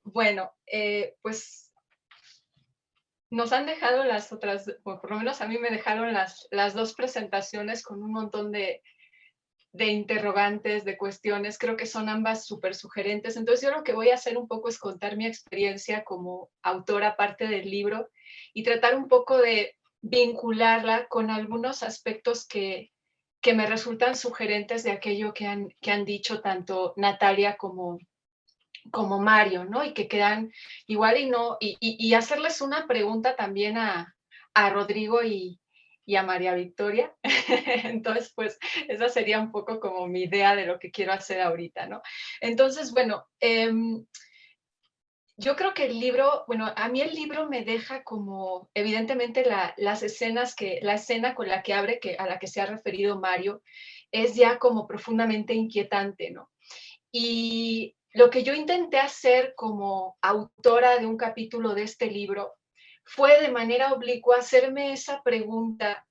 Speaker 4: Bueno, pues nos han dejado las otras, o por lo menos a mí me dejaron las dos presentaciones con un montón de interrogantes, de cuestiones. Creo que son ambas súper sugerentes. Entonces yo lo que voy a hacer un poco es contar mi experiencia como autora, parte del libro, y tratar un poco de vincularla con algunos aspectos que me resultan sugerentes de aquello que han dicho tanto Natalia como Mario, ¿no? Y que quedan igual y hacerles una pregunta también a Rodrigo y a María Victoria. Entonces, pues, esa sería un poco como mi idea de lo que quiero hacer ahorita, ¿no? Entonces, bueno, yo creo que el libro, bueno, a mí el libro me deja como, evidentemente, las escenas la escena con la que abre, a la que se ha referido Mario, es ya como profundamente inquietante, ¿no? Y lo que yo intenté hacer como autora de un capítulo de este libro fue de manera oblicua hacerme esa pregunta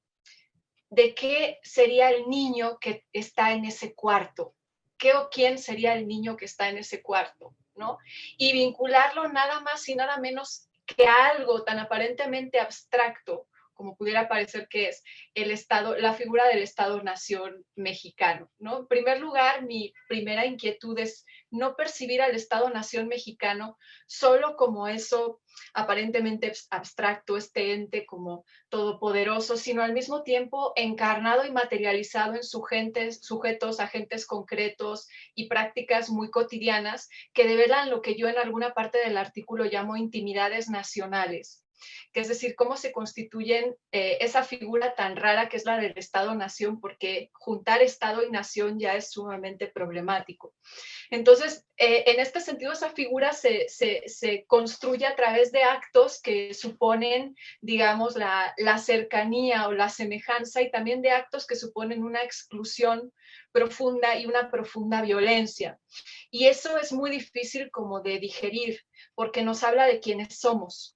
Speaker 4: de qué sería el niño que está en ese cuarto, qué o quién sería el niño que está en ese cuarto, ¿no? Y vincularlo nada más y nada menos que a algo tan aparentemente abstracto como pudiera parecer que es el Estado, la figura del Estado-Nación mexicano, ¿no? En primer lugar, mi primera inquietud es no percibir al Estado-Nación mexicano solo como eso aparentemente abstracto, este ente como todopoderoso, sino al mismo tiempo encarnado y materializado en sujetos, agentes concretos y prácticas muy cotidianas que develan lo que yo en alguna parte del artículo llamo intimidades nacionales, que es decir, cómo se constituyen esa figura tan rara que es la del Estado-Nación, porque juntar Estado y Nación ya es sumamente problemático. Entonces, en este sentido, esa figura se construye a través de actos que suponen, digamos, la cercanía o la semejanza, y también de actos que suponen una exclusión profunda y una profunda violencia. Y eso es muy difícil como de digerir, porque nos habla de quiénes somos.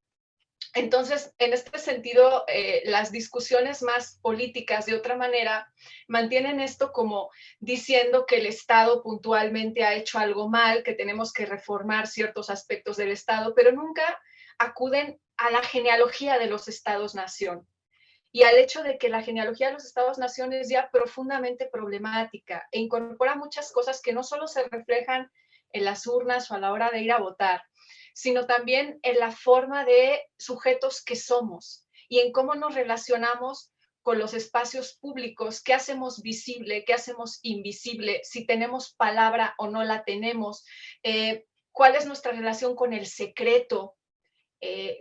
Speaker 4: Entonces, en este sentido, las discusiones más políticas, de otra manera, mantienen esto como diciendo que el Estado puntualmente ha hecho algo mal, que tenemos que reformar ciertos aspectos del Estado, pero nunca acuden a la genealogía de los Estados-nación y al hecho de que la genealogía de los Estados-nación es ya profundamente problemática e incorpora muchas cosas que no solo se reflejan en las urnas o a la hora de ir a votar, sino también en la forma de sujetos que somos y en cómo nos relacionamos con los espacios públicos, qué hacemos visible, qué hacemos invisible, si tenemos palabra o no la tenemos, cuál es nuestra relación con el secreto,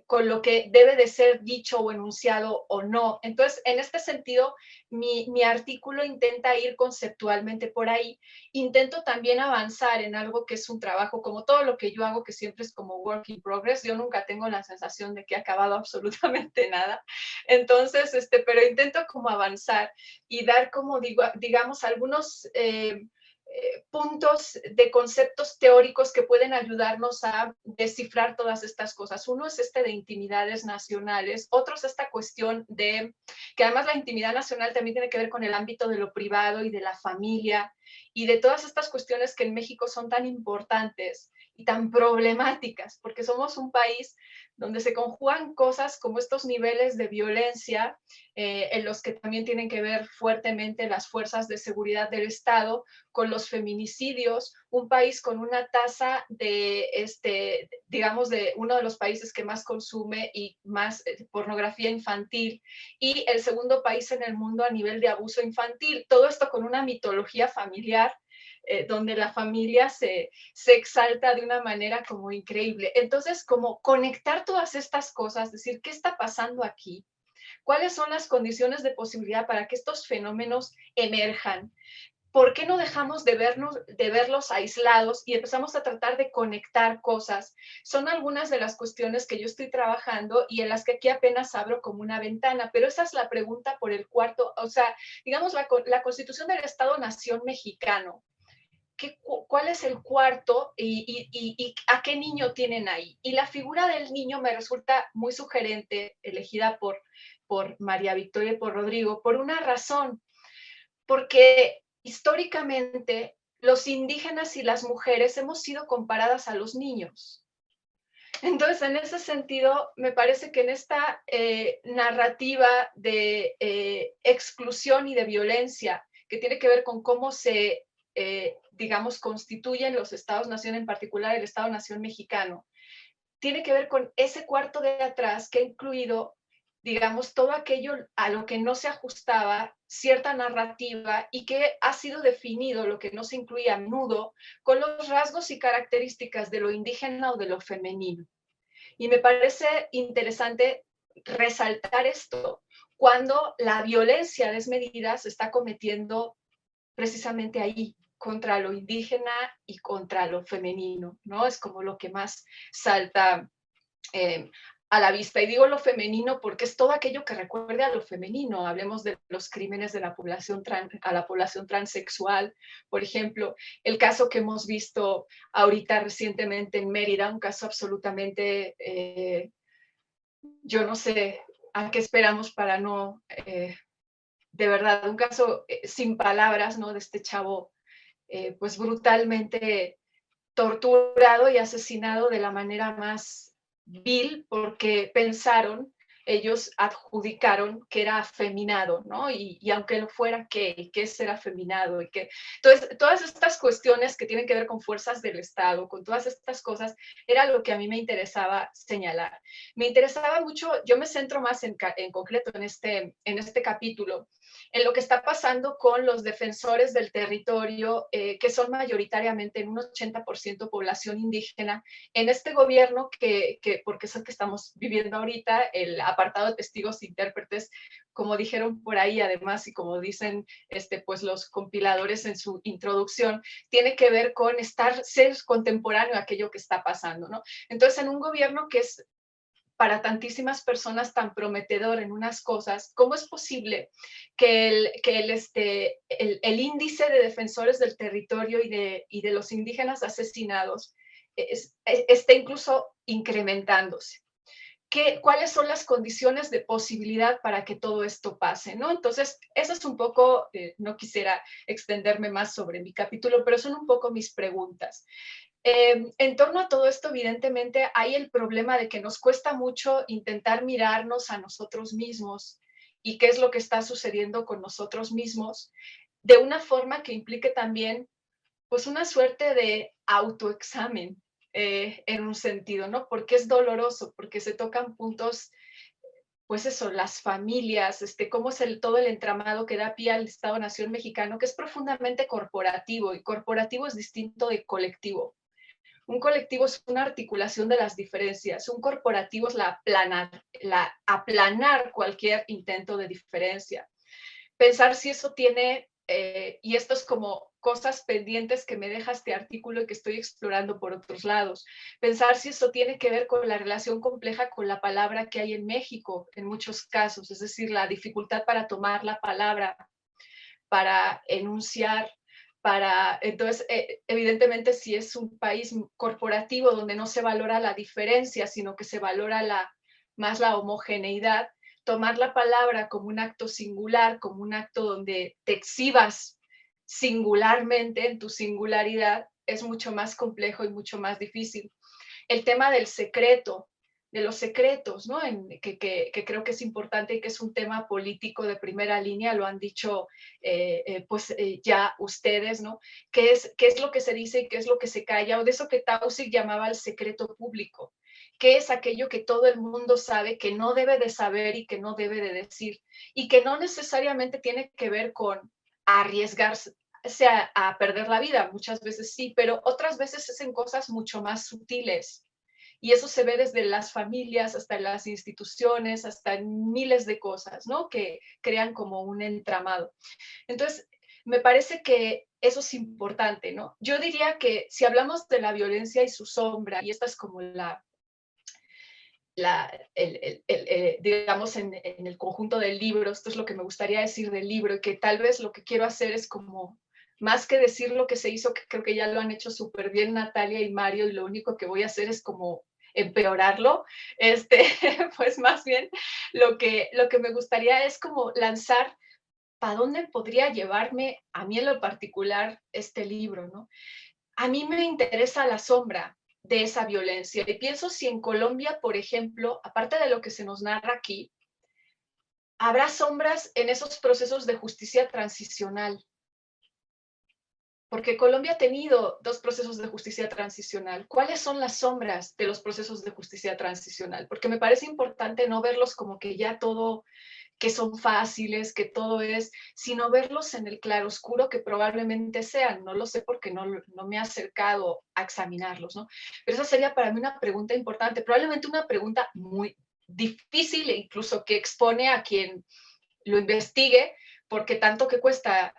Speaker 4: con lo que debe de ser dicho o enunciado o no. Entonces, en este sentido, mi artículo intenta ir conceptualmente por ahí. Intento también avanzar en algo que es un trabajo, como todo lo que yo hago, que siempre es como work in progress. Yo nunca tengo la sensación de que he acabado absolutamente nada. Entonces, pero intento como avanzar y dar como, digamos, algunos puntos de conceptos teóricos que pueden ayudarnos a descifrar todas estas cosas. Uno es de intimidades nacionales, otro es esta cuestión de que además la intimidad nacional también tiene que ver con el ámbito de lo privado y de la familia y de todas estas cuestiones que en México son tan importantes y tan problemáticas, porque somos un país donde se conjugan cosas como estos niveles de violencia, en los que también tienen que ver fuertemente las fuerzas de seguridad del Estado, con los feminicidios, un país con una tasa de, digamos, de uno de los países que más consume y más pornografía infantil, y el segundo país en el mundo a nivel de abuso infantil. Todo esto con una mitología familiar donde la familia se exalta de una manera como increíble. Entonces, como conectar todas estas cosas, decir, ¿qué está pasando aquí? ¿Cuáles son las condiciones de posibilidad para que estos fenómenos emerjan? ¿Por qué no dejamos de verlos aislados y empezamos a tratar de conectar cosas? Son algunas de las cuestiones que yo estoy trabajando y en las que aquí apenas abro como una ventana, pero esa es la pregunta por el cuarto, o sea, digamos, la Constitución del Estado-Nación mexicano. ¿Cuál es el cuarto y a qué niño tienen ahí? Y la figura del niño me resulta muy sugerente, elegida por María Victoria y por Rodrigo, por una razón, porque históricamente los indígenas y las mujeres hemos sido comparadas a los niños. Entonces, en ese sentido, me parece que en esta narrativa de exclusión y de violencia, que tiene que ver con cómo se digamos, constituyen los Estados-nación, en particular el Estado-nación mexicano, tiene que ver con ese cuarto de atrás que ha incluido, digamos, todo aquello a lo que no se ajustaba cierta narrativa y que ha sido definido, lo que no se incluía a menudo, con los rasgos y características de lo indígena o de lo femenino. Y me parece interesante resaltar esto cuando la violencia desmedida se está cometiendo precisamente ahí, contra lo indígena y contra lo femenino, ¿no? Es como lo que más salta a la vista. Y digo lo femenino porque es todo aquello que recuerde a lo femenino. Hablemos de los crímenes de la población a la población transexual, por ejemplo, el caso que hemos visto ahorita recientemente en Mérida, un caso absolutamente, yo no sé a qué esperamos para no, de verdad, un caso sin palabras, ¿no? De este chavo, pues brutalmente torturado y asesinado de la manera más vil porque pensaron, ellos adjudicaron que era afeminado, ¿no? Y aunque lo fuera, ¿qué es ser afeminado? Entonces, todas estas cuestiones que tienen que ver con fuerzas del Estado, con todas estas cosas, era lo que a mí me interesaba señalar. Me interesaba mucho, yo me centro más en concreto en este capítulo, en lo que está pasando con los defensores del territorio, que son mayoritariamente en un 80% población indígena, en este gobierno porque es el que estamos viviendo ahorita, el apartado de testigos e intérpretes, como dijeron por ahí además y como dicen pues los compiladores en su introducción, tiene que ver con ser contemporáneo a aquello que está pasando, ¿no? Entonces, en un gobierno que es para tantísimas personas tan prometedor en unas cosas, ¿cómo es posible que el índice de defensores del territorio y de los indígenas asesinados esté incluso incrementándose? ¿Cuáles son las condiciones de posibilidad para que todo esto pase, ¿no? Entonces, eso es un poco, no quisiera extenderme más sobre mi capítulo, pero son un poco mis preguntas. En torno a todo esto, evidentemente, hay el problema de que nos cuesta mucho intentar mirarnos a nosotros mismos y qué es lo que está sucediendo con nosotros mismos de una forma que implique también, pues, una suerte de autoexamen, en un sentido, ¿no? Porque es doloroso, porque se tocan puntos, pues eso, las familias, cómo es todo el entramado que da pie al Estado-Nación mexicano, que es profundamente corporativo, y corporativo es distinto de colectivo. Un colectivo es una articulación de las diferencias, un corporativo es aplanar cualquier intento de diferencia. Pensar si eso tiene, y esto es como cosas pendientes que me deja este artículo y que estoy explorando por otros lados, pensar si eso tiene que ver con la relación compleja con la palabra que hay en México en muchos casos, es decir, la dificultad para tomar la palabra, para enunciar, entonces, evidentemente, si es un país corporativo donde no se valora la diferencia, sino que se valora más la homogeneidad, tomar la palabra como un acto singular, como un acto donde te exhibas singularmente en tu singularidad, es mucho más complejo y mucho más difícil. El tema del secreto, de los secretos, ¿no? Que creo que es importante y que es un tema político de primera línea, lo han dicho ya ustedes, ¿no? ¿Qué es lo que se dice y qué es lo que se calla? O de eso que Taussig llamaba el secreto público. ¿Qué es aquello que todo el mundo sabe que no debe de saber y que no debe de decir? Y que no necesariamente tiene que ver con arriesgarse a perder la vida, muchas veces sí, pero otras veces es en cosas mucho más sutiles. Y eso se ve desde las familias hasta en las instituciones, hasta en miles de cosas, ¿no? Que crean como un entramado. Entonces, me parece que eso es importante, ¿no? Yo diría que si hablamos de la violencia y su sombra, y esta es como digamos, en el conjunto del libro, esto es lo que me gustaría decir del libro, y que tal vez lo que quiero hacer es como, más que decir lo que se hizo, que creo que ya lo han hecho súper bien Natalia y Mario, y lo único que voy a hacer es como empeorarlo, pues más bien lo que me gustaría es como lanzar para dónde podría llevarme a mí en lo particular este libro, ¿no? A mí me interesa la sombra de esa violencia y pienso si en Colombia, por ejemplo, aparte de lo que se nos narra aquí, habrá sombras en esos procesos de justicia transicional. Porque Colombia ha tenido 2 procesos de justicia transicional. ¿Cuáles son las sombras de los procesos de justicia transicional? Porque me parece importante no verlos como que ya todo, que son fáciles, que todo es, sino verlos en el claroscuro que probablemente sean. No lo sé porque no me he acercado a examinarlos, ¿no? Pero esa sería para mí una pregunta importante, probablemente una pregunta muy difícil e incluso que expone a quien lo investigue, porque tanto que cuesta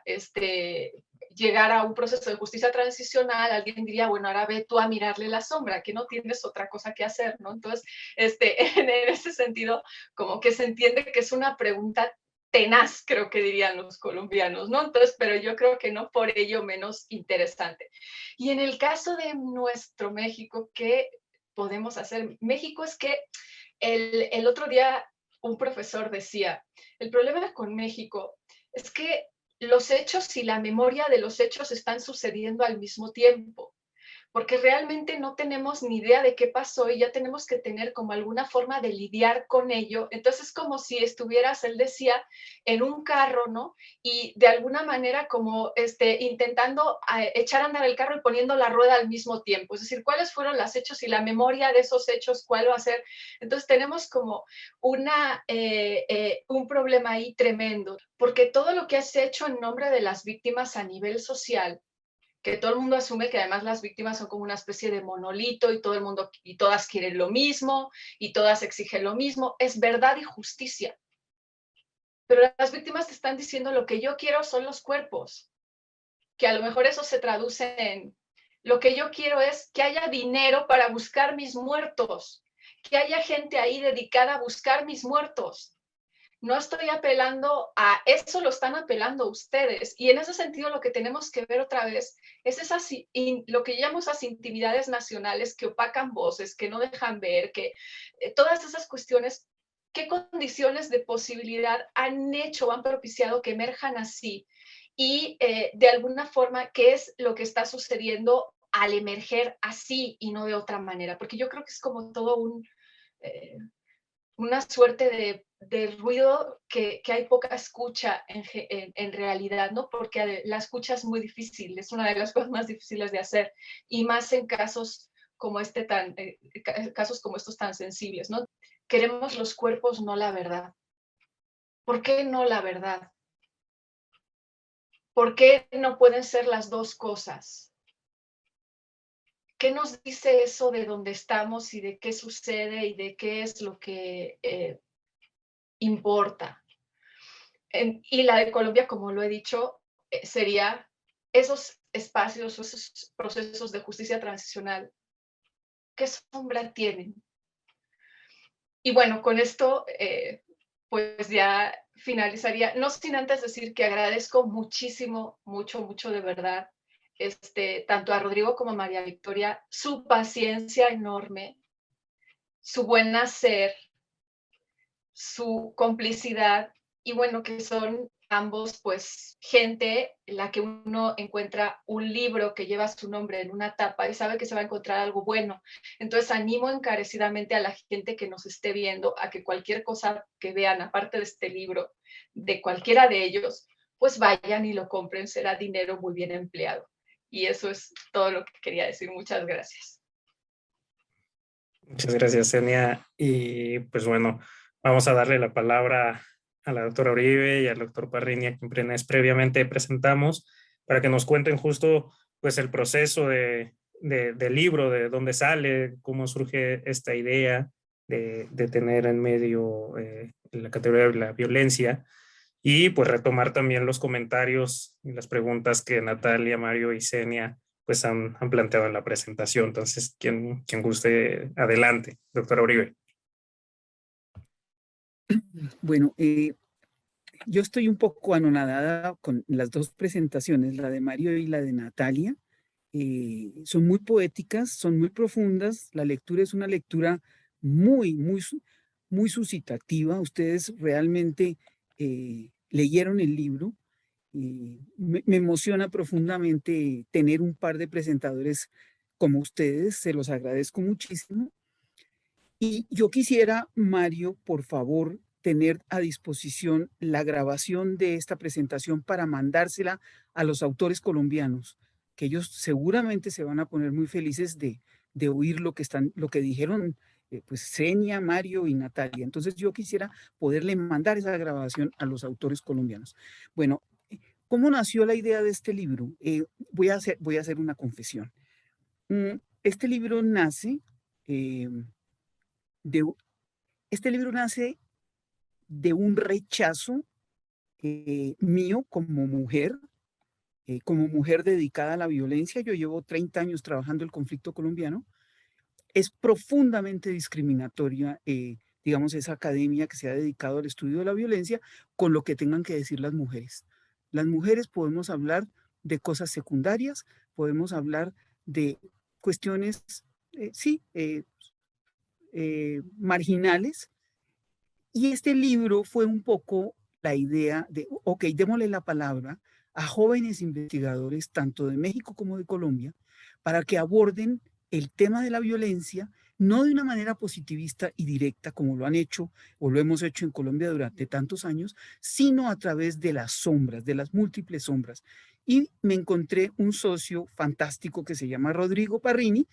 Speaker 4: llegar a un proceso de justicia transicional, alguien diría, bueno, ahora ve tú a mirarle la sombra, que no tienes otra cosa que hacer, ¿no? Entonces, en ese sentido, como que se entiende que es una pregunta tenaz, creo que dirían los colombianos, ¿no? Entonces, pero yo creo que no por ello menos interesante. Y en el caso de nuestro México, ¿qué podemos hacer? México es que el otro día un profesor decía, el problema con México es que los hechos y la memoria de los hechos están sucediendo al mismo tiempo, porque realmente no tenemos ni idea de qué pasó y ya tenemos que tener como alguna forma de lidiar con ello. Entonces es como si estuvieras, él decía, en un carro, ¿no? Y de alguna manera como intentando echar a andar el carro y poniendo la rueda al mismo tiempo. Es decir, cuáles fueron los hechos y la memoria de esos hechos, cuál va a ser. Entonces tenemos como un problema ahí tremendo, porque todo lo que has hecho en nombre de las víctimas a nivel social, que todo el mundo asume que además las víctimas son como una especie de monolito y todo el mundo y todas quieren lo mismo y todas exigen lo mismo, es verdad y justicia. Pero las víctimas te están diciendo lo que yo quiero son los cuerpos, que a lo mejor eso se traduce en lo que yo quiero es que haya dinero para buscar mis muertos, que haya gente ahí dedicada a buscar mis muertos. No estoy apelando a eso, lo están apelando ustedes. Y en ese sentido lo que tenemos que ver otra vez es lo que llamamos esas intimidades nacionales que opacan voces, que no dejan ver, que todas esas cuestiones, qué condiciones de posibilidad han hecho o han propiciado que emerjan así. Y de alguna forma, ¿qué es lo que está sucediendo al emerger así y no de otra manera? Porque yo creo que es como todo una suerte de ruido que hay poca escucha en realidad, ¿no? Porque la escucha es muy difícil, es una de las cosas más difíciles de hacer, y más en casos como casos como estos tan sensibles, ¿no? Queremos los cuerpos, no la verdad. ¿Por qué no la verdad? ¿Por qué no pueden ser las dos cosas? ¿Qué nos dice eso de dónde estamos y de qué sucede y de qué es lo que importa? Y la de Colombia, como lo he dicho, sería esos espacios, esos procesos de justicia transicional, ¿qué sombra tienen? Y bueno, con esto, pues ya finalizaría, no sin antes decir que agradezco muchísimo, mucho de verdad, tanto a Rodrigo como a María Victoria, su paciencia enorme, su buen hacer, su complicidad, y bueno, que son ambos pues gente en la que uno encuentra un libro que lleva su nombre en una tapa y sabe que se va a encontrar algo bueno. Entonces animo encarecidamente a la gente que nos esté viendo a que cualquier cosa que vean aparte de este libro, de cualquiera de ellos, pues vayan y lo compren, será dinero muy bien empleado. Y eso es todo lo que quería decir. Muchas gracias.
Speaker 1: Muchas gracias, Senia. Y pues bueno, vamos a darle la palabra a la doctora Uribe y al doctor Parrini, a quienes previamente presentamos, para que nos cuenten justo pues el proceso del libro, de dónde sale, cómo surge esta idea de tener en medio la categoría de la violencia, y pues retomar también los comentarios y las preguntas que Natalia, Mario y Senia pues han planteado en la presentación. Entonces, quien guste, adelante, doctora Uribe.
Speaker 5: Bueno, yo estoy un poco anonadada con las dos presentaciones, la de Mario y la de Natalia. Son muy poéticas, son muy profundas. La lectura es una lectura muy suscitativa. Ustedes realmente leyeron el libro. Me emociona profundamente tener un par de presentadores como ustedes. Se los agradezco muchísimo. Y yo quisiera, Mario, por favor, tener a disposición la grabación de esta presentación para mandársela a los autores colombianos, que ellos seguramente se van a poner muy felices de oír lo que dijeron pues Senia, Mario y Natalia. Entonces yo quisiera poderle mandar esa grabación a los autores colombianos. Bueno, ¿cómo nació la idea de este libro? Voy a hacer una confesión. Este libro nace eh, de, este libro nace de un rechazo mío como mujer como mujer dedicada a la violencia, yo llevo 30 años trabajando el conflicto colombiano, es profundamente discriminatoria, digamos, esa academia que se ha dedicado al estudio de la violencia con lo que tengan que decir las mujeres. Las mujeres podemos hablar de cosas secundarias, podemos hablar de cuestiones, sí, marginales. Y este libro fue un poco la idea de, ok, démosle la palabra a jóvenes investigadores, tanto de México como de Colombia, para que aborden el tema de la violencia, no de una manera positivista y directa como lo han hecho o lo hemos hecho en Colombia durante tantos años, sino a través de las sombras, de las múltiples sombras. Y me encontré un socio fantástico que se llama Rodrigo Parrini,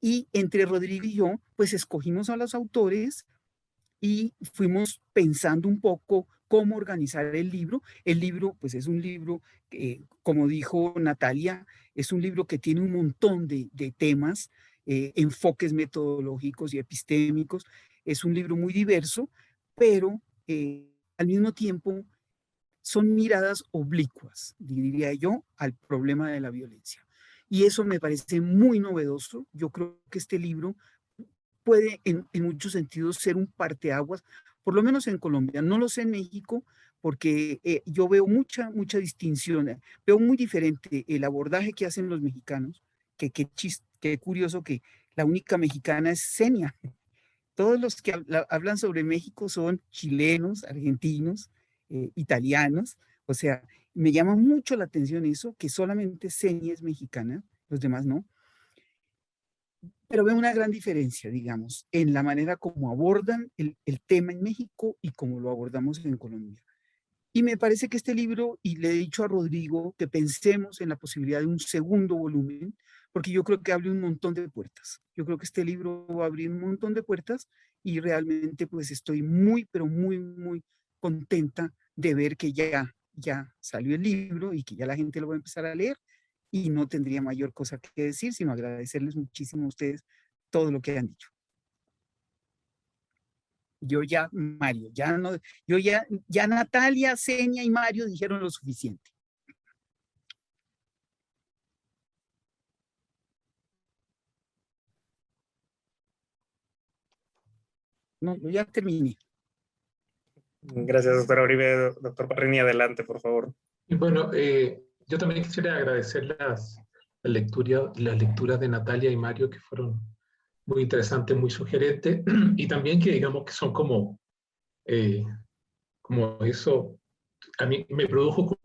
Speaker 5: y entre Rodrigo y yo, pues escogimos a los autores y fuimos pensando un poco cómo organizar el libro. El libro, pues es un libro, como dijo Natalia, es un libro que tiene un montón de temas, enfoques metodológicos y epistémicos. Es un libro muy diverso, pero al mismo tiempo son miradas oblicuas, diría yo, al problema de la violencia. Y eso me parece muy novedoso. Yo creo que este libro puede en muchos sentidos ser un parteaguas, por lo menos en Colombia. No lo sé en México, porque yo veo mucha distinción, veo muy diferente el abordaje que hacen los mexicanos, que curioso que la única mexicana es Senia. Todos los que hablan sobre México son chilenos, argentinos, italianos. O sea, me llama mucho la atención eso, que solamente Senia es mexicana, los demás no. Pero veo una gran diferencia, digamos, en la manera como abordan el tema en México y como lo abordamos en Colombia. Y me parece que este libro, y le he dicho a Rodrigo que pensemos en la posibilidad de un segundo volumen, porque yo creo que abre un montón de puertas. Yo creo que este libro va a abrir un montón de puertas y realmente pues estoy muy, pero muy contenta de ver que ya salió el libro y que ya la gente lo va a empezar a leer, y no tendría mayor cosa que decir, sino agradecerles muchísimo a ustedes todo lo que han dicho. Mario, ya no, ya Natalia, Senia y Mario dijeron lo suficiente. No, yo ya terminé.
Speaker 1: Gracias, doctora Uribe. Doctor Parrini, adelante, por favor.
Speaker 6: Y bueno, yo también quisiera agradecer las lecturas de Natalia y Mario, que fueron muy interesantes, muy sugerentes, y también que digamos que son como eso, a mí me produjo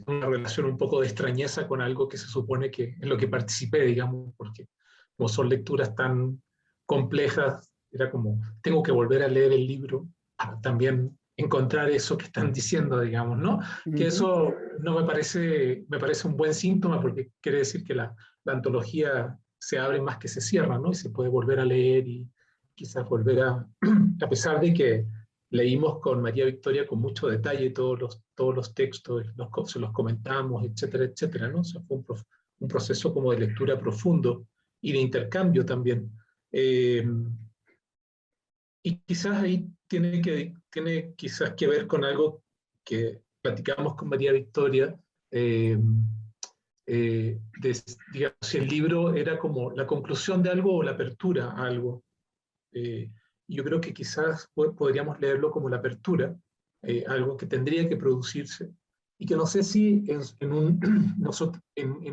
Speaker 6: una relación un poco de extrañeza con algo que se supone que en lo que participé, digamos, porque como son lecturas tan complejas, era como, tengo que volver a leer el libro para también encontrar eso que están diciendo, digamos, ¿no? Que eso no me parece un buen síntoma, porque quiere decir que la antología se abre más que se cierra, ¿no? Y se puede volver a leer y quizás volver a pesar de que leímos con María Victoria con mucho detalle todos los textos, se los comentamos, etcétera, ¿no? O sea, fue un proceso como de lectura profundo y de intercambio también. Y quizás ahí tiene quizás que ver con algo que platicamos con María Victoria, digamos, si el libro era como la conclusión de algo o la apertura a algo. Yo creo que quizás podríamos leerlo como la apertura, algo que tendría que producirse, y que no sé si en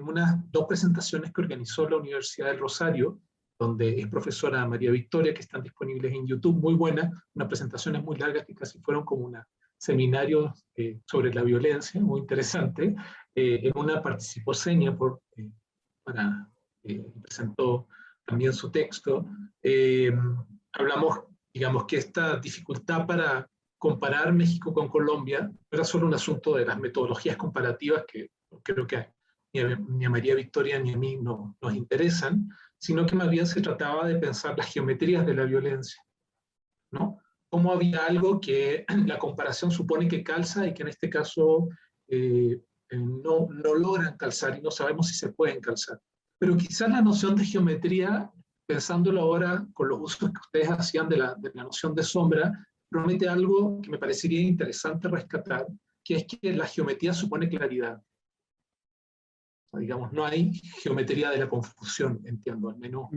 Speaker 6: unas 2 presentaciones que organizó la Universidad del Rosario, donde es profesora María Victoria, que están disponibles en YouTube, muy buenas, unas presentaciones muy largas que casi fueron como un seminario sobre la violencia, muy interesante. En una participó Senia presentó también su texto. Hablamos, digamos, que esta dificultad para comparar México con Colombia no era solo un asunto de las metodologías comparativas, que creo que ni a María Victoria ni a mí nos interesan, sino que más bien se trataba de pensar las geometrías de la violencia, ¿no? Cómo había algo que la comparación supone que calza y que en este caso no logran calzar y no sabemos si se pueden calzar. Pero quizás la noción de geometría, pensándolo ahora con los usos que ustedes hacían de la noción de sombra, promete algo que me parecería interesante rescatar, que es que la geometría supone claridad. Digamos, no hay geometría de la confusión, entiendo, al menos.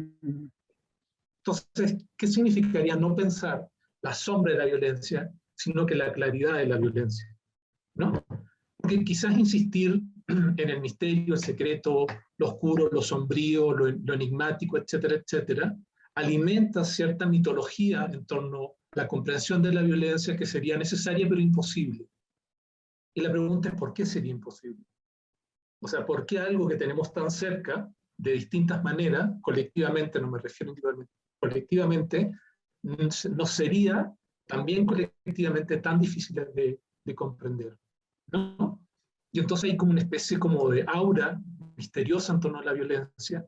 Speaker 6: Entonces, ¿qué significaría no pensar la sombra de la violencia, sino que la claridad de la violencia? ¿No? Porque quizás insistir en el misterio, el secreto, lo oscuro, lo sombrío, lo enigmático, etcétera, etcétera, alimenta cierta mitología en torno a la comprensión de la violencia que sería necesaria pero imposible. Y la pregunta es, ¿por qué sería imposible? O sea, ¿por qué algo que tenemos tan cerca, de distintas maneras, colectivamente, no me refiero individualmente, colectivamente, no sería también colectivamente tan difícil de comprender, ¿no? Y entonces hay como una especie como de aura misteriosa en torno a la violencia,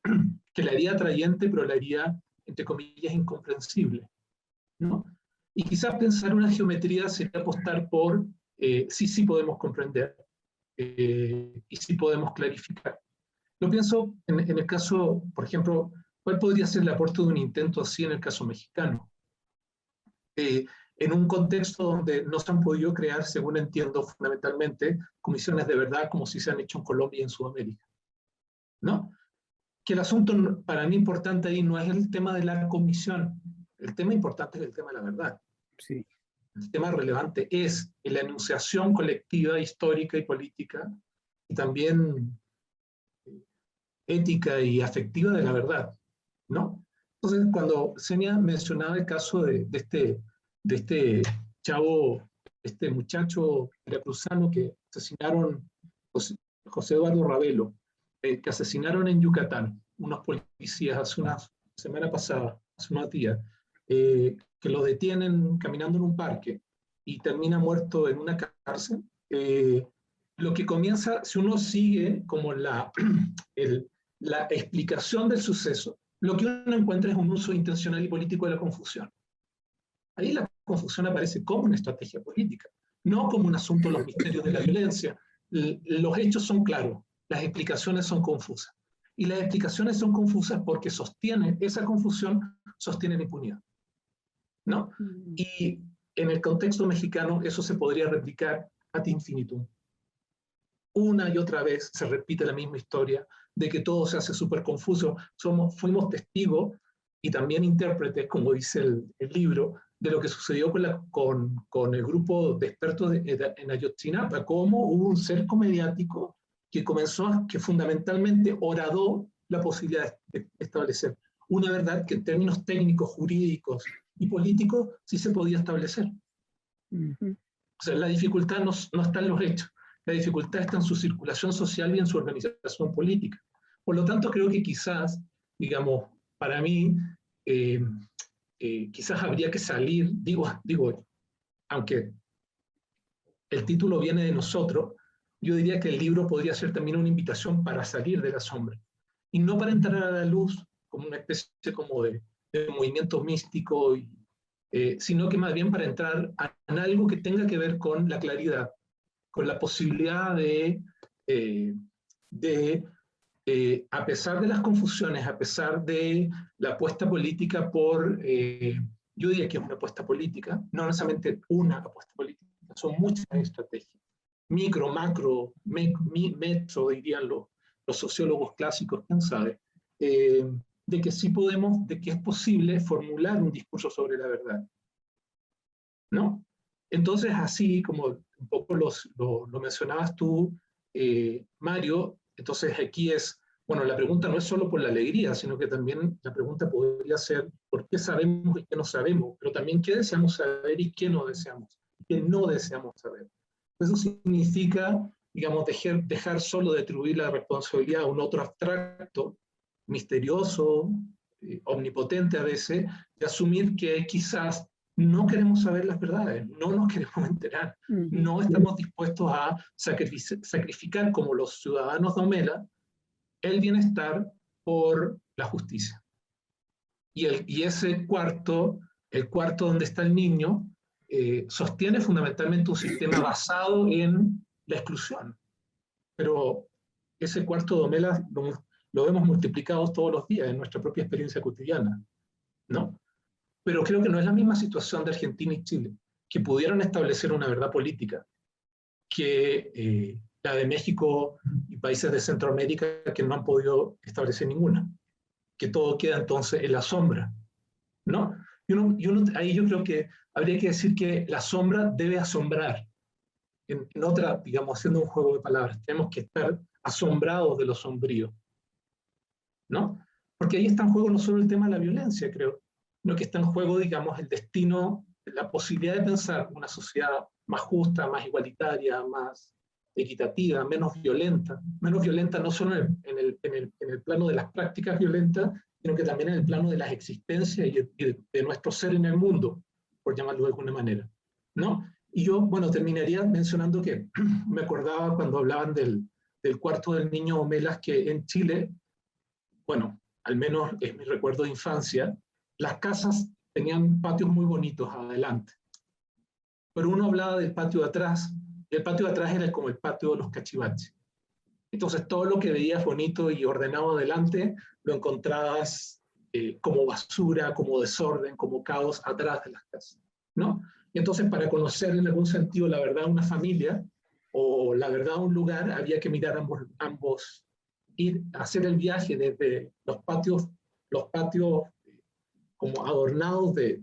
Speaker 6: que la haría atrayente, pero la haría, entre comillas, incomprensible, ¿no? Y quizás pensar una geometría sería apostar por sí podemos comprender, y sí podemos clarificar. Yo pienso en el caso, por ejemplo, ¿cuál podría ser el aporte de un intento así en el caso mexicano? En un contexto donde no se han podido crear, según entiendo, fundamentalmente, comisiones de verdad como si se han hecho en Colombia y en Sudamérica, ¿no? Que el asunto para mí importante ahí no es el tema de la comisión, el tema importante es el tema de la verdad.
Speaker 5: Sí.
Speaker 6: El tema relevante es la enunciación colectiva, histórica y política, y también ética y afectiva de la verdad, ¿no? Entonces, cuando Senia mencionaba el caso de este chavo, este muchacho veracruzano que asesinaron, José Eduardo Ravelo, que asesinaron en Yucatán, unos policías hace una semana pasada, hace unos días, que lo detienen caminando en un parque y termina muerto en una cárcel. Lo que comienza, si uno sigue como la explicación del suceso, lo que uno encuentra es un uso intencional y político de la confusión. Ahí la confusión aparece como una estrategia política, no como un asunto de los misterios de la violencia. Los hechos son claros, las explicaciones son confusas. Y las explicaciones son confusas porque esa confusión sostiene la impunidad, ¿no? Y en el contexto mexicano eso se podría replicar ad infinitum. Una y otra vez se repite la misma historia de que todo se hace súper confuso. Fuimos testigos y también intérpretes, como dice el libro, de lo que sucedió con el grupo de expertos en Ayotzinapa, cómo hubo un cerco mediático que fundamentalmente horadó la posibilidad de establecer una verdad que en términos técnicos, jurídicos y políticos sí se podía establecer. O sea, la dificultad no está en los hechos, la dificultad está en su circulación social y en su organización política. Por lo tanto, creo que quizás, digamos, para mí, quizás habría que salir, digo, aunque el título viene de nosotros, yo diría que el libro podría ser también una invitación para salir de la sombra, y no para entrar a la luz como una especie como de movimiento místico, sino que más bien para entrar en algo que tenga que ver con la claridad, con la posibilidad a pesar de las confusiones, a pesar de la apuesta política yo diría que es una apuesta política, no necesariamente una apuesta política, son muchas estrategias, micro, macro, metro, dirían los sociólogos clásicos, quién sabe, de que sí podemos, de que es posible formular un discurso sobre la verdad, ¿no? Entonces, así como un poco lo mencionabas tú, Mario, entonces aquí bueno, la pregunta no es solo por la alegría, sino que también la pregunta podría ser ¿por qué sabemos y qué no sabemos? Pero también ¿qué deseamos saber y qué no deseamos? ¿Qué no deseamos saber? Eso significa, digamos, dejar solo de atribuir la responsabilidad a un otro abstracto, misterioso, omnipotente a veces, de asumir que quizás no queremos saber las verdades, no nos queremos enterar, no estamos dispuestos a sacrificar como los ciudadanos de Omela el bienestar por la justicia. Y ese cuarto, el cuarto donde está el niño, sostiene fundamentalmente un sistema basado en la exclusión. Pero ese cuarto de Omela lo vemos multiplicado todos los días en nuestra propia experiencia cotidiana, ¿no? Pero creo que no es la misma situación de Argentina y Chile, que pudieron establecer una verdad política, que la de México y países de Centroamérica que no han podido establecer ninguna, que todo queda entonces en la sombra, ¿no? Ahí yo creo que habría que decir que la sombra debe asombrar. En otra, digamos, haciendo un juego de palabras, tenemos que estar asombrados de lo sombrío, ¿no? Porque ahí está en juego no solo el tema de la violencia, creo, sino que está en juego, digamos, el destino, la posibilidad de pensar una sociedad más justa, más igualitaria, más equitativa, menos violenta no solo en el plano de las prácticas violentas, sino que también en el plano de las existencias y de nuestro ser en el mundo, por llamarlo de alguna manera, ¿no? Y yo, bueno, terminaría mencionando que me acordaba cuando hablaban del cuarto del niño Omelas, que en Chile, bueno, al menos es mi recuerdo de infancia, las casas tenían patios muy bonitos adelante. Pero uno hablaba del patio de atrás, y el patio de atrás era como el patio de los cachivaches. Entonces todo lo que veías bonito y ordenado adelante, lo encontrabas como basura, como desorden, como caos atrás de las casas, ¿no? Y entonces para conocer en algún sentido la verdad de una familia, o la verdad de un lugar, había que mirar ambos, ir a hacer el viaje desde los patios como adornados de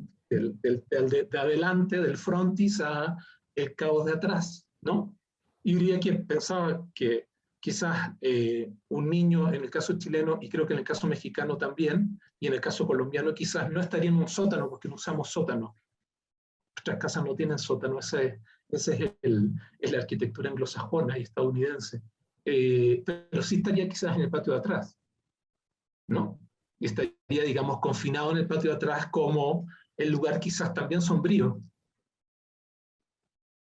Speaker 6: adelante, del frontis, a el caos de atrás, ¿no? Y diría que pensaba que quizás un niño, en el caso chileno, y creo que en el caso mexicano también, y en el caso colombiano quizás no estaría en un sótano, porque no usamos sótano. Nuestras casas no tienen sótano, ese es la arquitectura anglosajona y estadounidense. Pero sí estaría quizás en el patio de atrás, ¿no? Y estaría, digamos, confinado en el patio de atrás como el lugar quizás también sombrío,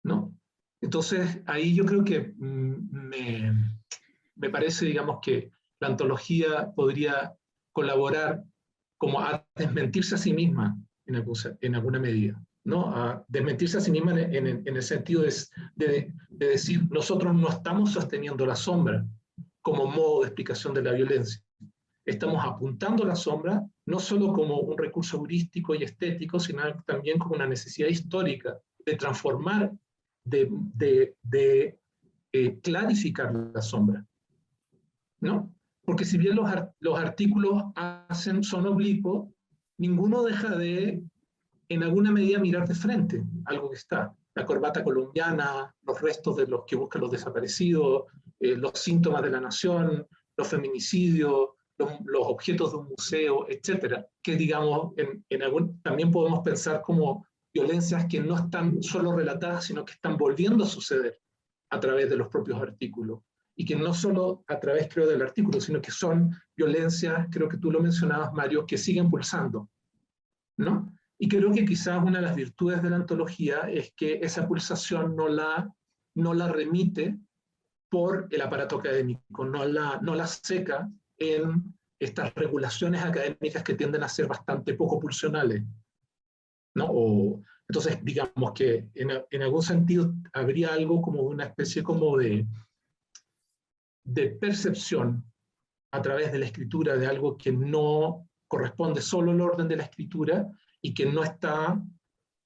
Speaker 6: ¿no? Entonces, ahí yo creo que me parece, digamos, que la antología podría colaborar como a desmentirse a sí misma en alguna medida, ¿no? A desmentirse a sí misma en el sentido de decir, nosotros no estamos sosteniendo la sombra como modo de explicación de la violencia. Estamos apuntando a la sombra no solo como un recurso heurístico y estético, sino también como una necesidad histórica de transformar, de clarificar la sombra, ¿no? Porque si bien los artículos son oblicuos, ninguno deja de, en alguna medida, mirar de frente algo que está. La corbata colombiana, los restos de los que buscan los desaparecidos, los síntomas de la nación, los feminicidios, los objetos de un museo, etcétera, que digamos, también podemos pensar como violencias que no están solo relatadas, sino que están volviendo a suceder a través de los propios artículos. Y que no solo a través, creo, del artículo, sino que son violencias, creo que tú lo mencionabas, Mario, que siguen pulsando, ¿no? Y creo que quizás una de las virtudes de la antología es que esa pulsación no la remite por el aparato académico, no la seca en estas regulaciones académicas que tienden a ser bastante poco pulsionales, ¿no? Entonces, digamos que en algún sentido habría algo como una especie como de percepción a través de la escritura de algo que no corresponde solo al orden de la escritura y que no está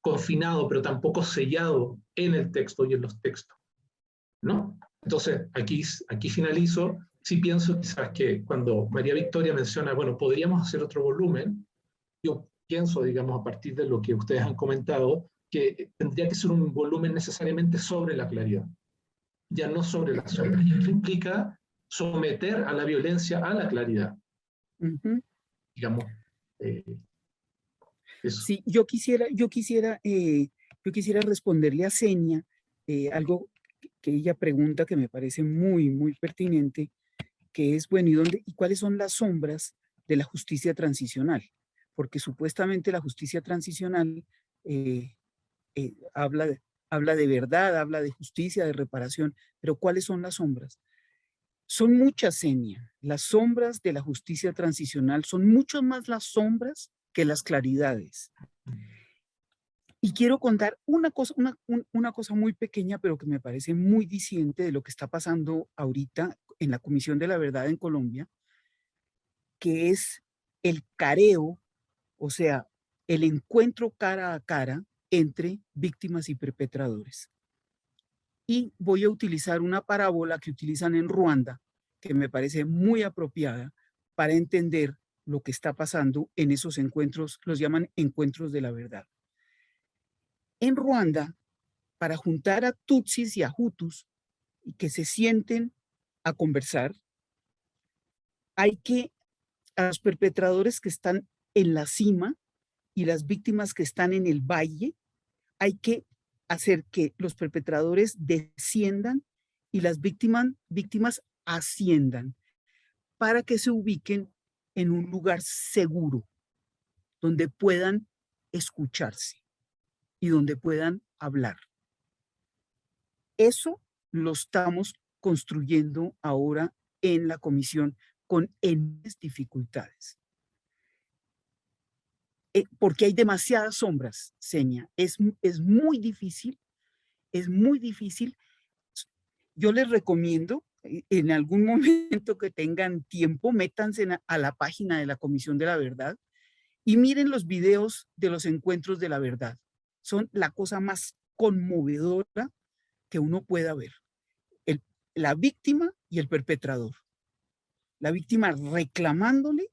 Speaker 6: confinado, pero tampoco sellado en el texto y en los textos, ¿no? Entonces, aquí finalizo. Sí pienso quizás que cuando María Victoria menciona, bueno, podríamos hacer otro volumen, yo pienso, digamos, a partir de lo que ustedes han comentado, que tendría que ser un volumen necesariamente sobre la claridad, ya no sobre la sombra. Y esto implica someter a la violencia a la claridad. Digamos, eso.
Speaker 5: Sí, yo quisiera responderle a Senia algo que ella pregunta que me parece muy, muy pertinente, que es, bueno, ¿y cuáles son las sombras de la justicia transicional? Porque supuestamente la justicia transicional habla de verdad, habla de justicia, de reparación, pero ¿cuáles son las sombras? Son muchas, Senia. Las sombras de la justicia transicional son mucho más las sombras que las claridades. Y quiero contar una cosa muy pequeña, pero que me parece muy diciente de lo que está pasando ahorita en la Comisión de la Verdad en Colombia, que es el careo, o sea, el encuentro cara a cara entre víctimas y perpetradores. Y voy a utilizar una parábola que utilizan en Ruanda, que me parece muy apropiada para entender lo que está pasando en esos encuentros, los llaman encuentros de la verdad. En Ruanda, para juntar a Tutsis y a Hutus y que se sienten a conversar, hay que, a los perpetradores que están en la cima y las víctimas que están en el valle, hay que hacer que los perpetradores desciendan y las víctimas asciendan para que se ubiquen en un lugar seguro donde puedan escucharse y donde puedan hablar. Eso lo estamos construyendo ahora en la comisión con enormes dificultades. Porque hay demasiadas sombras, Senia. Es muy difícil, es muy difícil. Yo les recomiendo, en algún momento que tengan tiempo, métanse a la página de la Comisión de la Verdad y miren los videos de los encuentros de la verdad. Son la cosa más conmovedora que uno pueda ver. La víctima y el perpetrador. La víctima reclamándole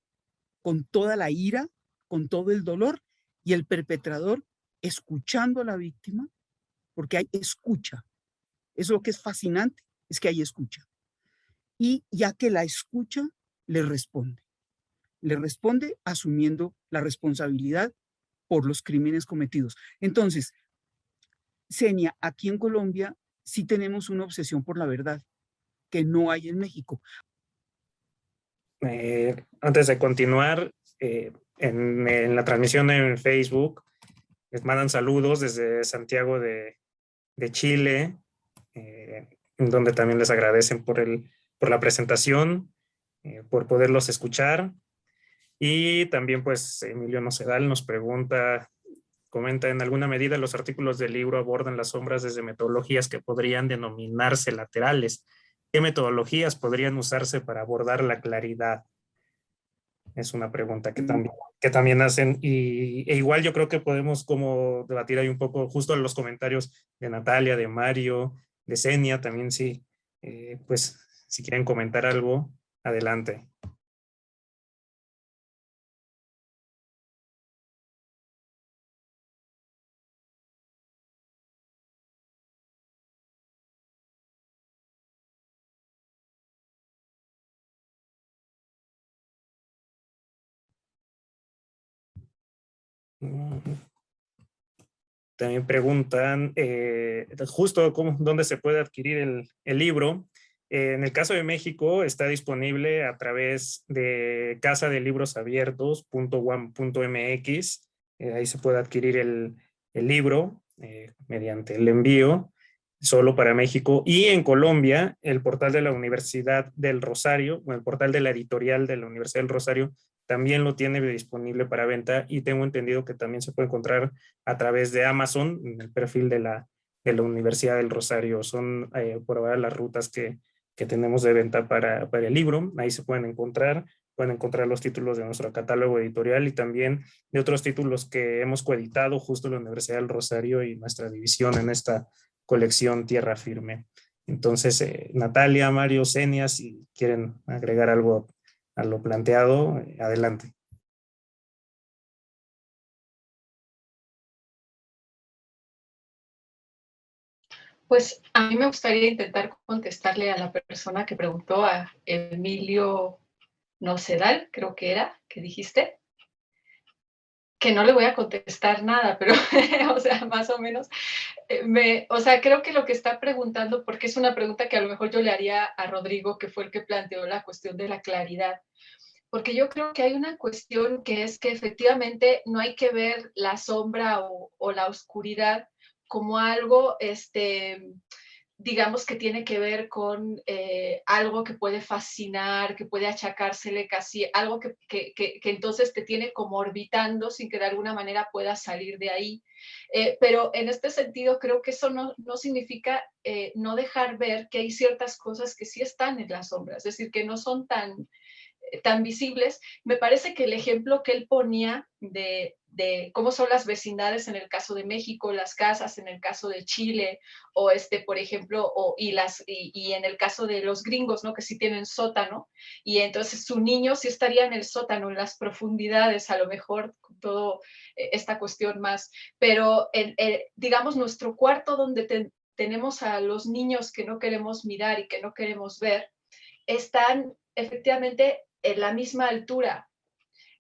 Speaker 5: con toda la ira, con todo el dolor, y el perpetrador escuchando a la víctima, porque hay escucha. Eso lo que es fascinante, es que hay escucha. Y ya que la escucha, le responde asumiendo la responsabilidad por los crímenes cometidos. Entonces, Senia, aquí en Colombia sí tenemos una obsesión por la verdad, que no hay en México.
Speaker 1: Antes de continuar, en la transmisión en Facebook, les mandan saludos desde Santiago de Chile, en donde también les agradecen por la presentación, por poderlos escuchar. Y también pues Emilio Nocedal nos comenta, en alguna medida los artículos del libro abordan las sombras desde metodologías que podrían denominarse laterales. ¿Qué metodologías podrían usarse para abordar la claridad? Es una pregunta que también hacen, e igual yo creo que podemos como debatir ahí un poco justo en los comentarios de Natalia, de Mario, de Senia también, sí. Pues si quieren comentar algo, adelante. También preguntan justo dónde se puede adquirir el libro. En el caso de México está disponible a través de casadelibros.abiertos.uam.mx. Ahí se puede adquirir el libro mediante el envío solo para México. Y en Colombia, el portal de la Universidad del Rosario, o el portal de la editorial de la Universidad del Rosario, también lo tiene disponible para venta, y tengo entendido que también se puede encontrar a través de Amazon, en el perfil de la Universidad del Rosario. Son por ahora las rutas que tenemos de venta para el libro. Ahí se pueden encontrar los títulos de nuestro catálogo editorial y también de otros títulos que hemos coeditado justo en la Universidad del Rosario y nuestra división en esta colección Tierra Firme. Entonces, Natalia, Mario, Senia, si quieren agregar algo a lo planteado, adelante.
Speaker 4: Pues a mí me gustaría intentar contestarle a la persona que preguntó, a Emilio Nocedal, creo que era, que dijiste, que no le voy a contestar nada, pero, o sea, más o menos, o sea, creo que lo que está preguntando, porque es una pregunta que a lo mejor yo le haría a Rodrigo, que fue el que planteó la cuestión de la claridad, porque yo creo que hay una cuestión que es que efectivamente no hay que ver la sombra o la oscuridad como algo, digamos que tiene que ver con algo que puede fascinar, que puede achacársele casi, algo que entonces te tiene como orbitando sin que de alguna manera puedas salir de ahí. Pero en este sentido creo que eso no significa no dejar ver que hay ciertas cosas que sí están en la sombra, es decir, que no son tan visibles. Me parece que el ejemplo que él ponía de de cómo son las vecindades en el caso de México, las casas en el caso de Chile, o por ejemplo, y en el caso de los gringos, ¿no? Que sí tienen sótano, y entonces su niño sí estaría en el sótano, en las profundidades, a lo mejor con todo esta cuestión más, pero digamos nuestro cuarto donde tenemos a los niños que no queremos mirar y que no queremos ver, están efectivamente en la misma altura.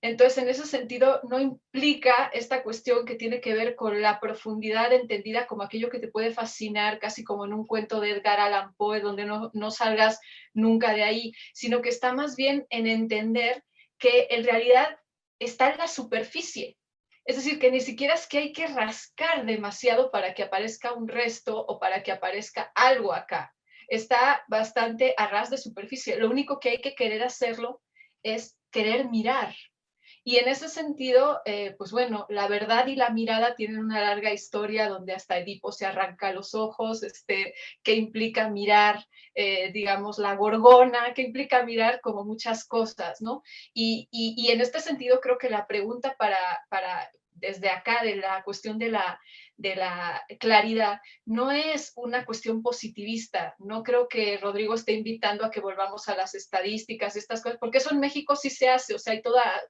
Speaker 4: Entonces, en ese sentido, no implica esta cuestión que tiene que ver con la profundidad entendida como aquello que te puede fascinar, casi como en un cuento de Edgar Allan Poe, donde no salgas nunca de ahí, sino que está más bien en entender que en realidad está en la superficie. Es decir, que ni siquiera es que hay que rascar demasiado para que aparezca un resto o para que aparezca algo acá. Está bastante a ras de superficie. Lo único que hay que querer hacerlo es querer mirar. Y en ese sentido, pues bueno, la verdad y la mirada tienen una larga historia donde hasta Edipo se arranca los ojos, que implica mirar, digamos, la gorgona, que implica mirar como muchas cosas, ¿no? Y en este sentido creo que la pregunta para desde acá de la cuestión de la claridad no es una cuestión positivista. No creo que Rodrigo esté invitando a que volvamos a las estadísticas, estas cosas, porque eso en México sí se hace, o sea,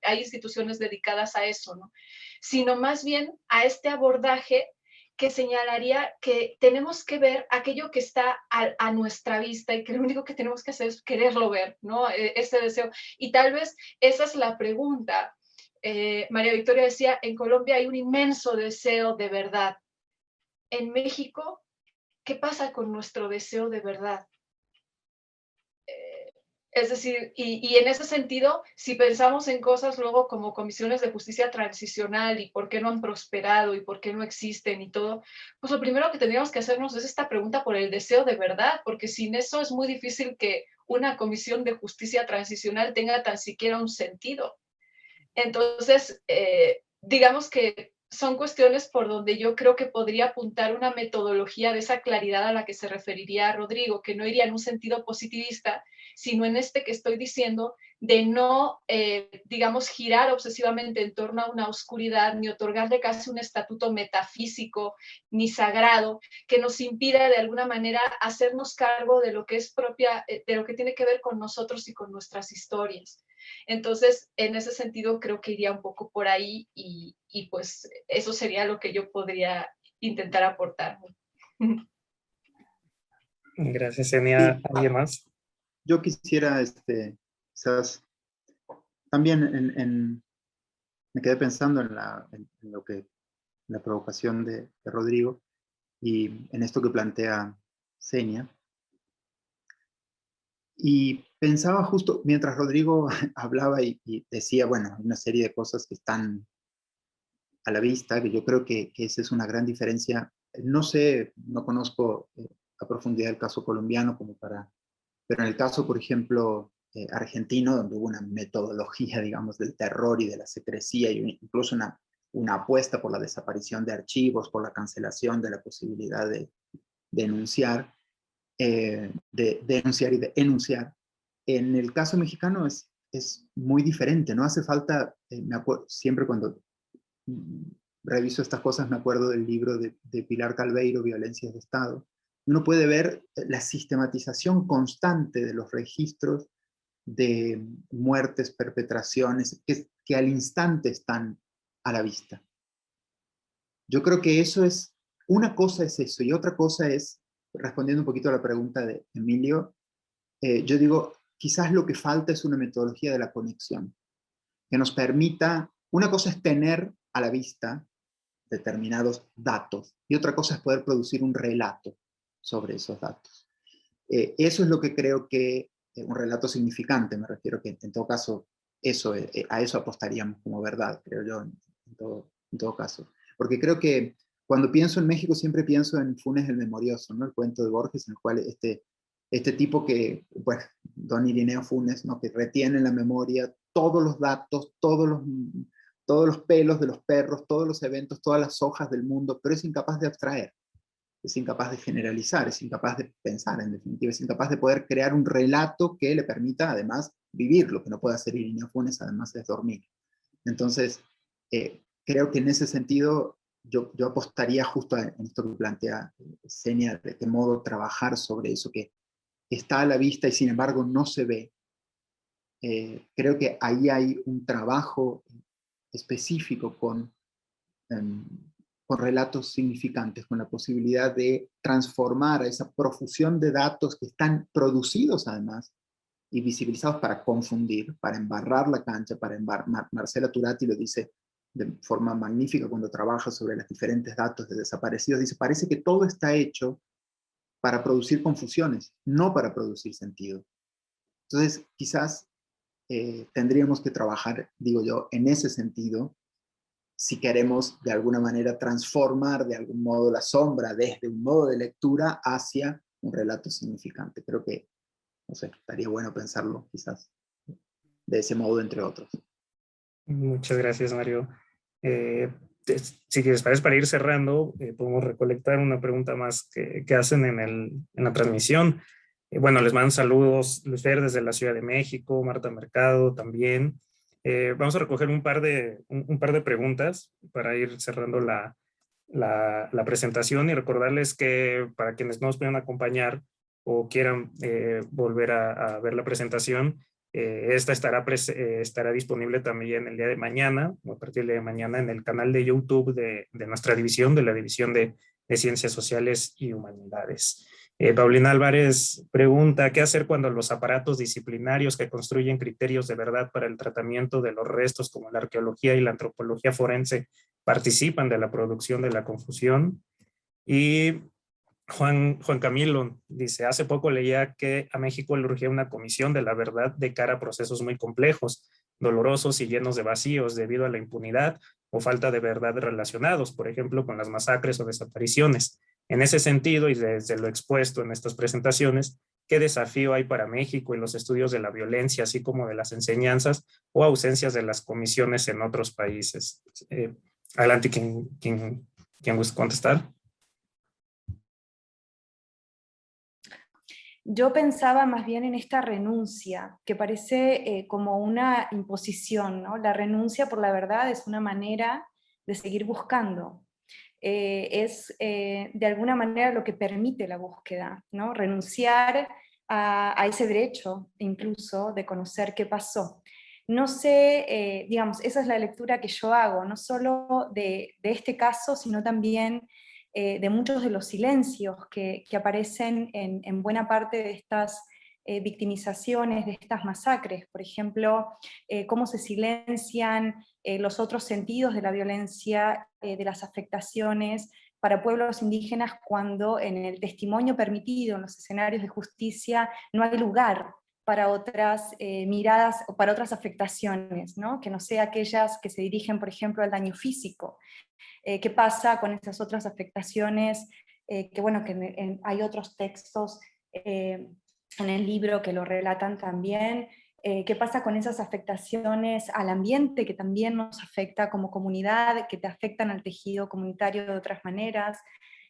Speaker 4: hay instituciones dedicadas a eso, ¿no? Sino más bien a este abordaje que señalaría que tenemos que ver aquello que está a nuestra vista y que lo único que tenemos que hacer es quererlo ver, ¿no? Ese deseo. Y tal vez esa es la pregunta. María Victoria decía, en Colombia hay un inmenso deseo de verdad. En México, ¿qué pasa con nuestro deseo de verdad? Es decir, y en ese sentido, si pensamos en cosas luego como comisiones de justicia transicional y por qué no han prosperado y por qué no existen y todo, pues lo primero que tendríamos que hacernos es esta pregunta por el deseo de verdad, porque sin eso es muy difícil que una comisión de justicia transicional tenga tan siquiera un sentido. Entonces, digamos que son cuestiones por donde yo creo que podría apuntar una metodología de esa claridad a la que se referiría Rodrigo, que no iría en un sentido positivista, sino en este que estoy diciendo, de no, digamos, girar obsesivamente en torno a una oscuridad, ni otorgarle casi un estatuto metafísico, ni sagrado, que nos impida de alguna manera hacernos cargo de lo que es propia, de lo que tiene que ver con nosotros y con nuestras historias. Entonces, en ese sentido, creo que iría un poco por ahí y pues eso sería lo que yo podría intentar aportar.
Speaker 1: Gracias, Enia. ¿Alguien más?
Speaker 3: Yo quisiera, quizás, también me quedé pensando en lo que, la provocación de Rodrigo y en esto que plantea Senia. Y pensaba justo, mientras Rodrigo hablaba y decía, bueno, una serie de cosas que están a la vista, que yo creo que esa es una gran diferencia. No sé, no conozco a profundidad el caso colombiano pero en el caso, por ejemplo, argentino, donde hubo una metodología, digamos, del terror y de la secrecía, y incluso una apuesta por la desaparición de archivos, por la cancelación de la posibilidad de denunciar, de denunciar y de enunciar. En el caso mexicano es muy diferente, no hace falta, siempre cuando reviso estas cosas me acuerdo del libro de Pilar Calveiro, Violencias de Estado. Uno puede ver la sistematización constante de los registros de muertes, perpetraciones, que al instante están a la vista. Yo creo que una cosa es eso, y otra cosa es, respondiendo un poquito a la pregunta de Emilio, yo digo, quizás lo que falta es una metodología de la conexión, que nos permita, una cosa es tener a la vista determinados datos, y otra cosa es poder producir un relato sobre esos datos. Eso es lo que creo que un relato significante, me refiero que en todo caso, a eso apostaríamos como verdad, creo yo, en todo caso. Porque creo que cuando pienso en México siempre pienso en Funes el Memorioso, ¿no? El cuento de Borges, en el cual este tipo que, pues, don Irineo Funes, ¿no? Que retiene en la memoria todos los datos, todos los pelos de los perros, todos los eventos, todas las hojas del mundo, pero es incapaz de abstraer, es incapaz de generalizar, es incapaz de pensar, en definitiva, es incapaz de poder crear un relato que le permita, además, vivir. Lo que no puede hacer Irineo Funes, además, es dormir. Entonces, creo que en ese sentido yo apostaría justo en esto que plantea Xenia, de qué modo trabajar sobre eso que está a la vista y sin embargo no se ve. Creo que ahí hay un trabajo específico con relatos significantes, con la posibilidad de transformar a esa profusión de datos que están producidos además y visibilizados para confundir, para embarrar la cancha, Marcela Turati lo dice de forma magnífica cuando trabaja sobre los diferentes datos de desaparecidos, dice, parece que todo está hecho para producir confusiones, no para producir sentido. Entonces, quizás tendríamos que trabajar, digo yo, en ese sentido, si queremos de alguna manera transformar de algún modo la sombra desde un modo de lectura hacia un relato significante. Creo que, no sé, estaría bueno pensarlo quizás de ese modo, entre otros.
Speaker 1: Muchas gracias, Mario. Si les parece, para ir cerrando, podemos recolectar una pregunta más que hacen en la transmisión. Bueno, les mando saludos, Luis Fer desde la Ciudad de México, Marta Mercado también. Vamos a recoger un par de preguntas para ir cerrando la presentación y recordarles que para quienes no nos puedan acompañar o quieran volver a ver la presentación, esta estará disponible también el día de mañana, o a partir del día de mañana, en el canal de YouTube de nuestra división, de la División de Ciencias Sociales y Humanidades. Paulina Álvarez pregunta, ¿qué hacer cuando los aparatos disciplinarios que construyen criterios de verdad para el tratamiento de los restos, como la arqueología y la antropología forense, participan de la producción de la confusión? Y Juan Camilo dice, hace poco leía que a México le urgía una comisión de la verdad de cara a procesos muy complejos, dolorosos y llenos de vacíos debido a la impunidad o falta de verdad relacionados, por ejemplo, con las masacres o desapariciones. En ese sentido, y desde lo expuesto en estas presentaciones, ¿qué desafío hay para México en los estudios de la violencia, así como de las enseñanzas o ausencias de las comisiones en otros países? Adelante, ¿quién gusta contestar?
Speaker 2: Yo pensaba más bien en esta renuncia, que parece como una imposición, ¿no? La renuncia por la verdad es una manera de seguir buscando. Es de alguna manera lo que permite la búsqueda, ¿no? Renunciar a ese derecho incluso de conocer qué pasó. No sé, digamos, esa es la lectura que yo hago, no solo de este caso, sino también de muchos de los silencios que aparecen en buena parte de estas victimizaciones, de estas masacres. Por ejemplo, cómo se silencian los otros sentidos de la violencia, de las afectaciones para pueblos indígenas cuando en el testimonio permitido, en los escenarios de justicia, no hay lugar para otras miradas o para otras afectaciones, ¿no? Que no sea aquellas que se dirigen, por ejemplo, al daño físico. ¿Qué pasa con esas otras afectaciones? Que bueno, que hay otros textos en el libro que lo relatan también. ¿Qué pasa con esas afectaciones al ambiente que también nos afecta como comunidad, que te afectan al tejido comunitario de otras maneras?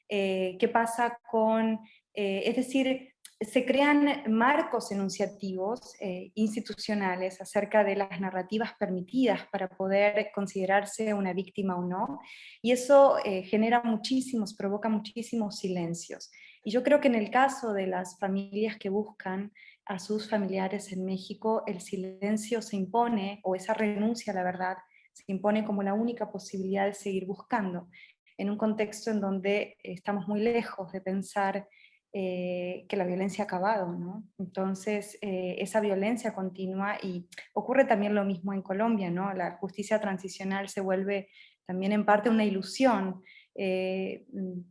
Speaker 2: ¿Qué pasa con, es decir, se crean marcos enunciativos institucionales acerca de las narrativas permitidas para poder considerarse una víctima o no, y eso genera muchísimos, provoca muchísimos silencios. Y yo creo que en el caso de las familias que buscan a sus familiares en México, el silencio se impone, o esa renuncia a la verdad, se impone como la única posibilidad de seguir buscando, en un contexto en donde estamos muy lejos de pensar que la violencia ha acabado, ¿no? Entonces, esa violencia continúa y ocurre también lo mismo en Colombia, ¿no? La justicia transicional se vuelve también en parte una ilusión,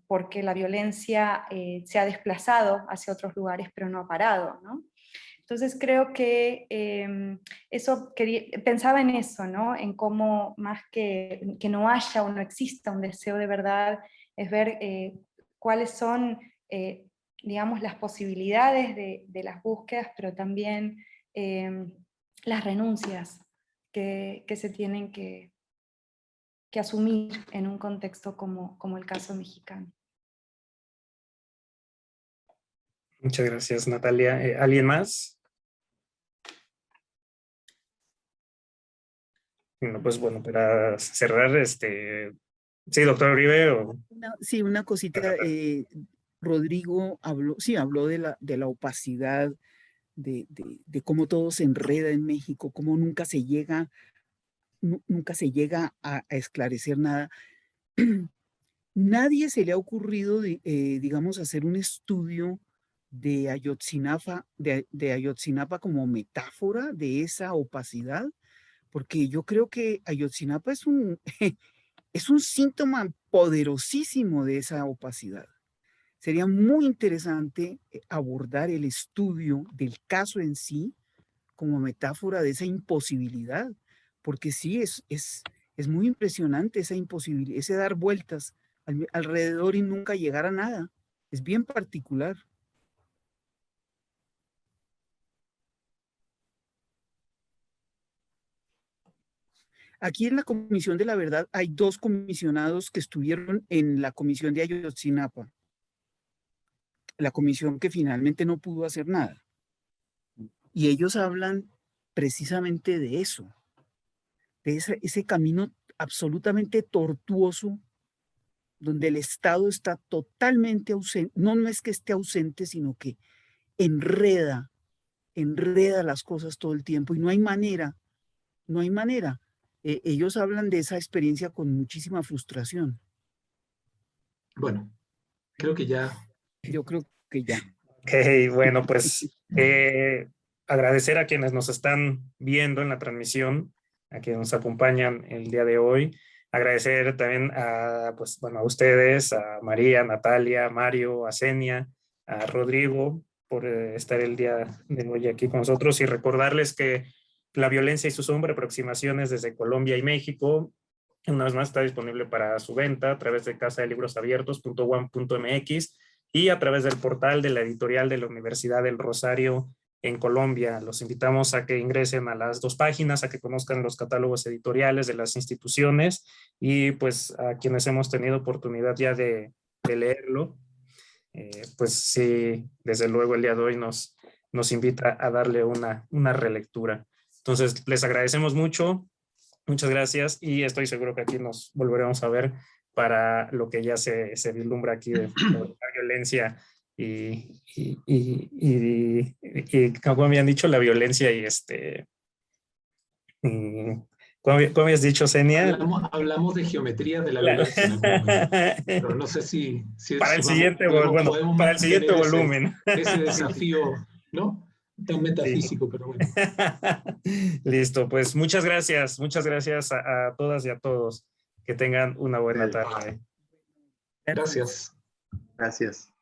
Speaker 2: porque la violencia se ha desplazado hacia otros lugares, pero no ha parado, ¿no? Entonces creo que pensaba en eso, ¿no? En cómo más que no haya o no exista un deseo de verdad, es ver cuáles son digamos, las posibilidades de las búsquedas, pero también las renuncias que se tienen que asumir en un contexto como el caso mexicano.
Speaker 1: Muchas gracias, Natalia. ¿Alguien más? Bueno, pues bueno, para cerrar, sí, doctor Uribe, o...
Speaker 5: Sí, una cosita. Rodrigo habló, sí, habló de la opacidad, de cómo todo se enreda en México, cómo nunca se llega, nunca se llega a esclarecer nada. Nadie se le ha ocurrido, digamos, hacer un estudio de Ayotzinapa como metáfora de esa opacidad, porque yo creo que Ayotzinapa es un síntoma poderosísimo de esa opacidad. Sería muy interesante abordar el estudio del caso en sí como metáfora de esa imposibilidad, porque sí, es muy impresionante esa imposibilidad, ese dar vueltas alrededor y nunca llegar a nada. Es bien particular. Aquí en la Comisión de la Verdad hay 2 comisionados que estuvieron en la comisión de Ayotzinapa, la comisión que finalmente no pudo hacer nada. Y ellos hablan precisamente de eso, de ese camino absolutamente tortuoso donde el Estado está totalmente ausente. No, no es que esté ausente, sino que enreda las cosas todo el tiempo y no hay manera, no hay manera. Ellos hablan de esa experiencia con muchísima frustración.
Speaker 6: Bueno, creo que ya.
Speaker 5: Yo creo que ya.
Speaker 1: Ok, bueno, pues agradecer a quienes nos están viendo en la transmisión, a quienes nos acompañan el día de hoy. Agradecer también a, pues, bueno, a ustedes, a María, Natalia, Mario, a Senia, a Rodrigo, por estar el día de hoy aquí con nosotros y recordarles que La violencia y su sombra, aproximaciones desde Colombia y México, una vez más está disponible para su venta a través de casadelibrosabiertos.1.mx y a través del portal de la editorial de la Universidad del Rosario en Colombia. Los invitamos a que ingresen a las 2 páginas, a que conozcan los catálogos editoriales de las instituciones y pues a quienes hemos tenido oportunidad ya de leerlo, pues sí, desde luego el día de hoy nos invita a darle una relectura. Entonces, les agradecemos mucho, muchas gracias y estoy seguro que aquí nos volveremos a ver para lo que ya se vislumbra aquí de la violencia y como habían dicho, la violencia y ¿cómo habías dicho, Senia?
Speaker 6: Hablamos de geometría de la violencia en algún momento, pero no sé si
Speaker 1: para el
Speaker 6: si
Speaker 1: siguiente,
Speaker 6: podemos
Speaker 1: para el siguiente
Speaker 6: mantener
Speaker 1: volumen.
Speaker 6: ese desafío, ¿no? Tan metafísico, sí. Pero bueno.
Speaker 1: Listo, pues muchas gracias a todas y a todos. Que tengan una buena tarde.
Speaker 6: Gracias.
Speaker 3: Gracias.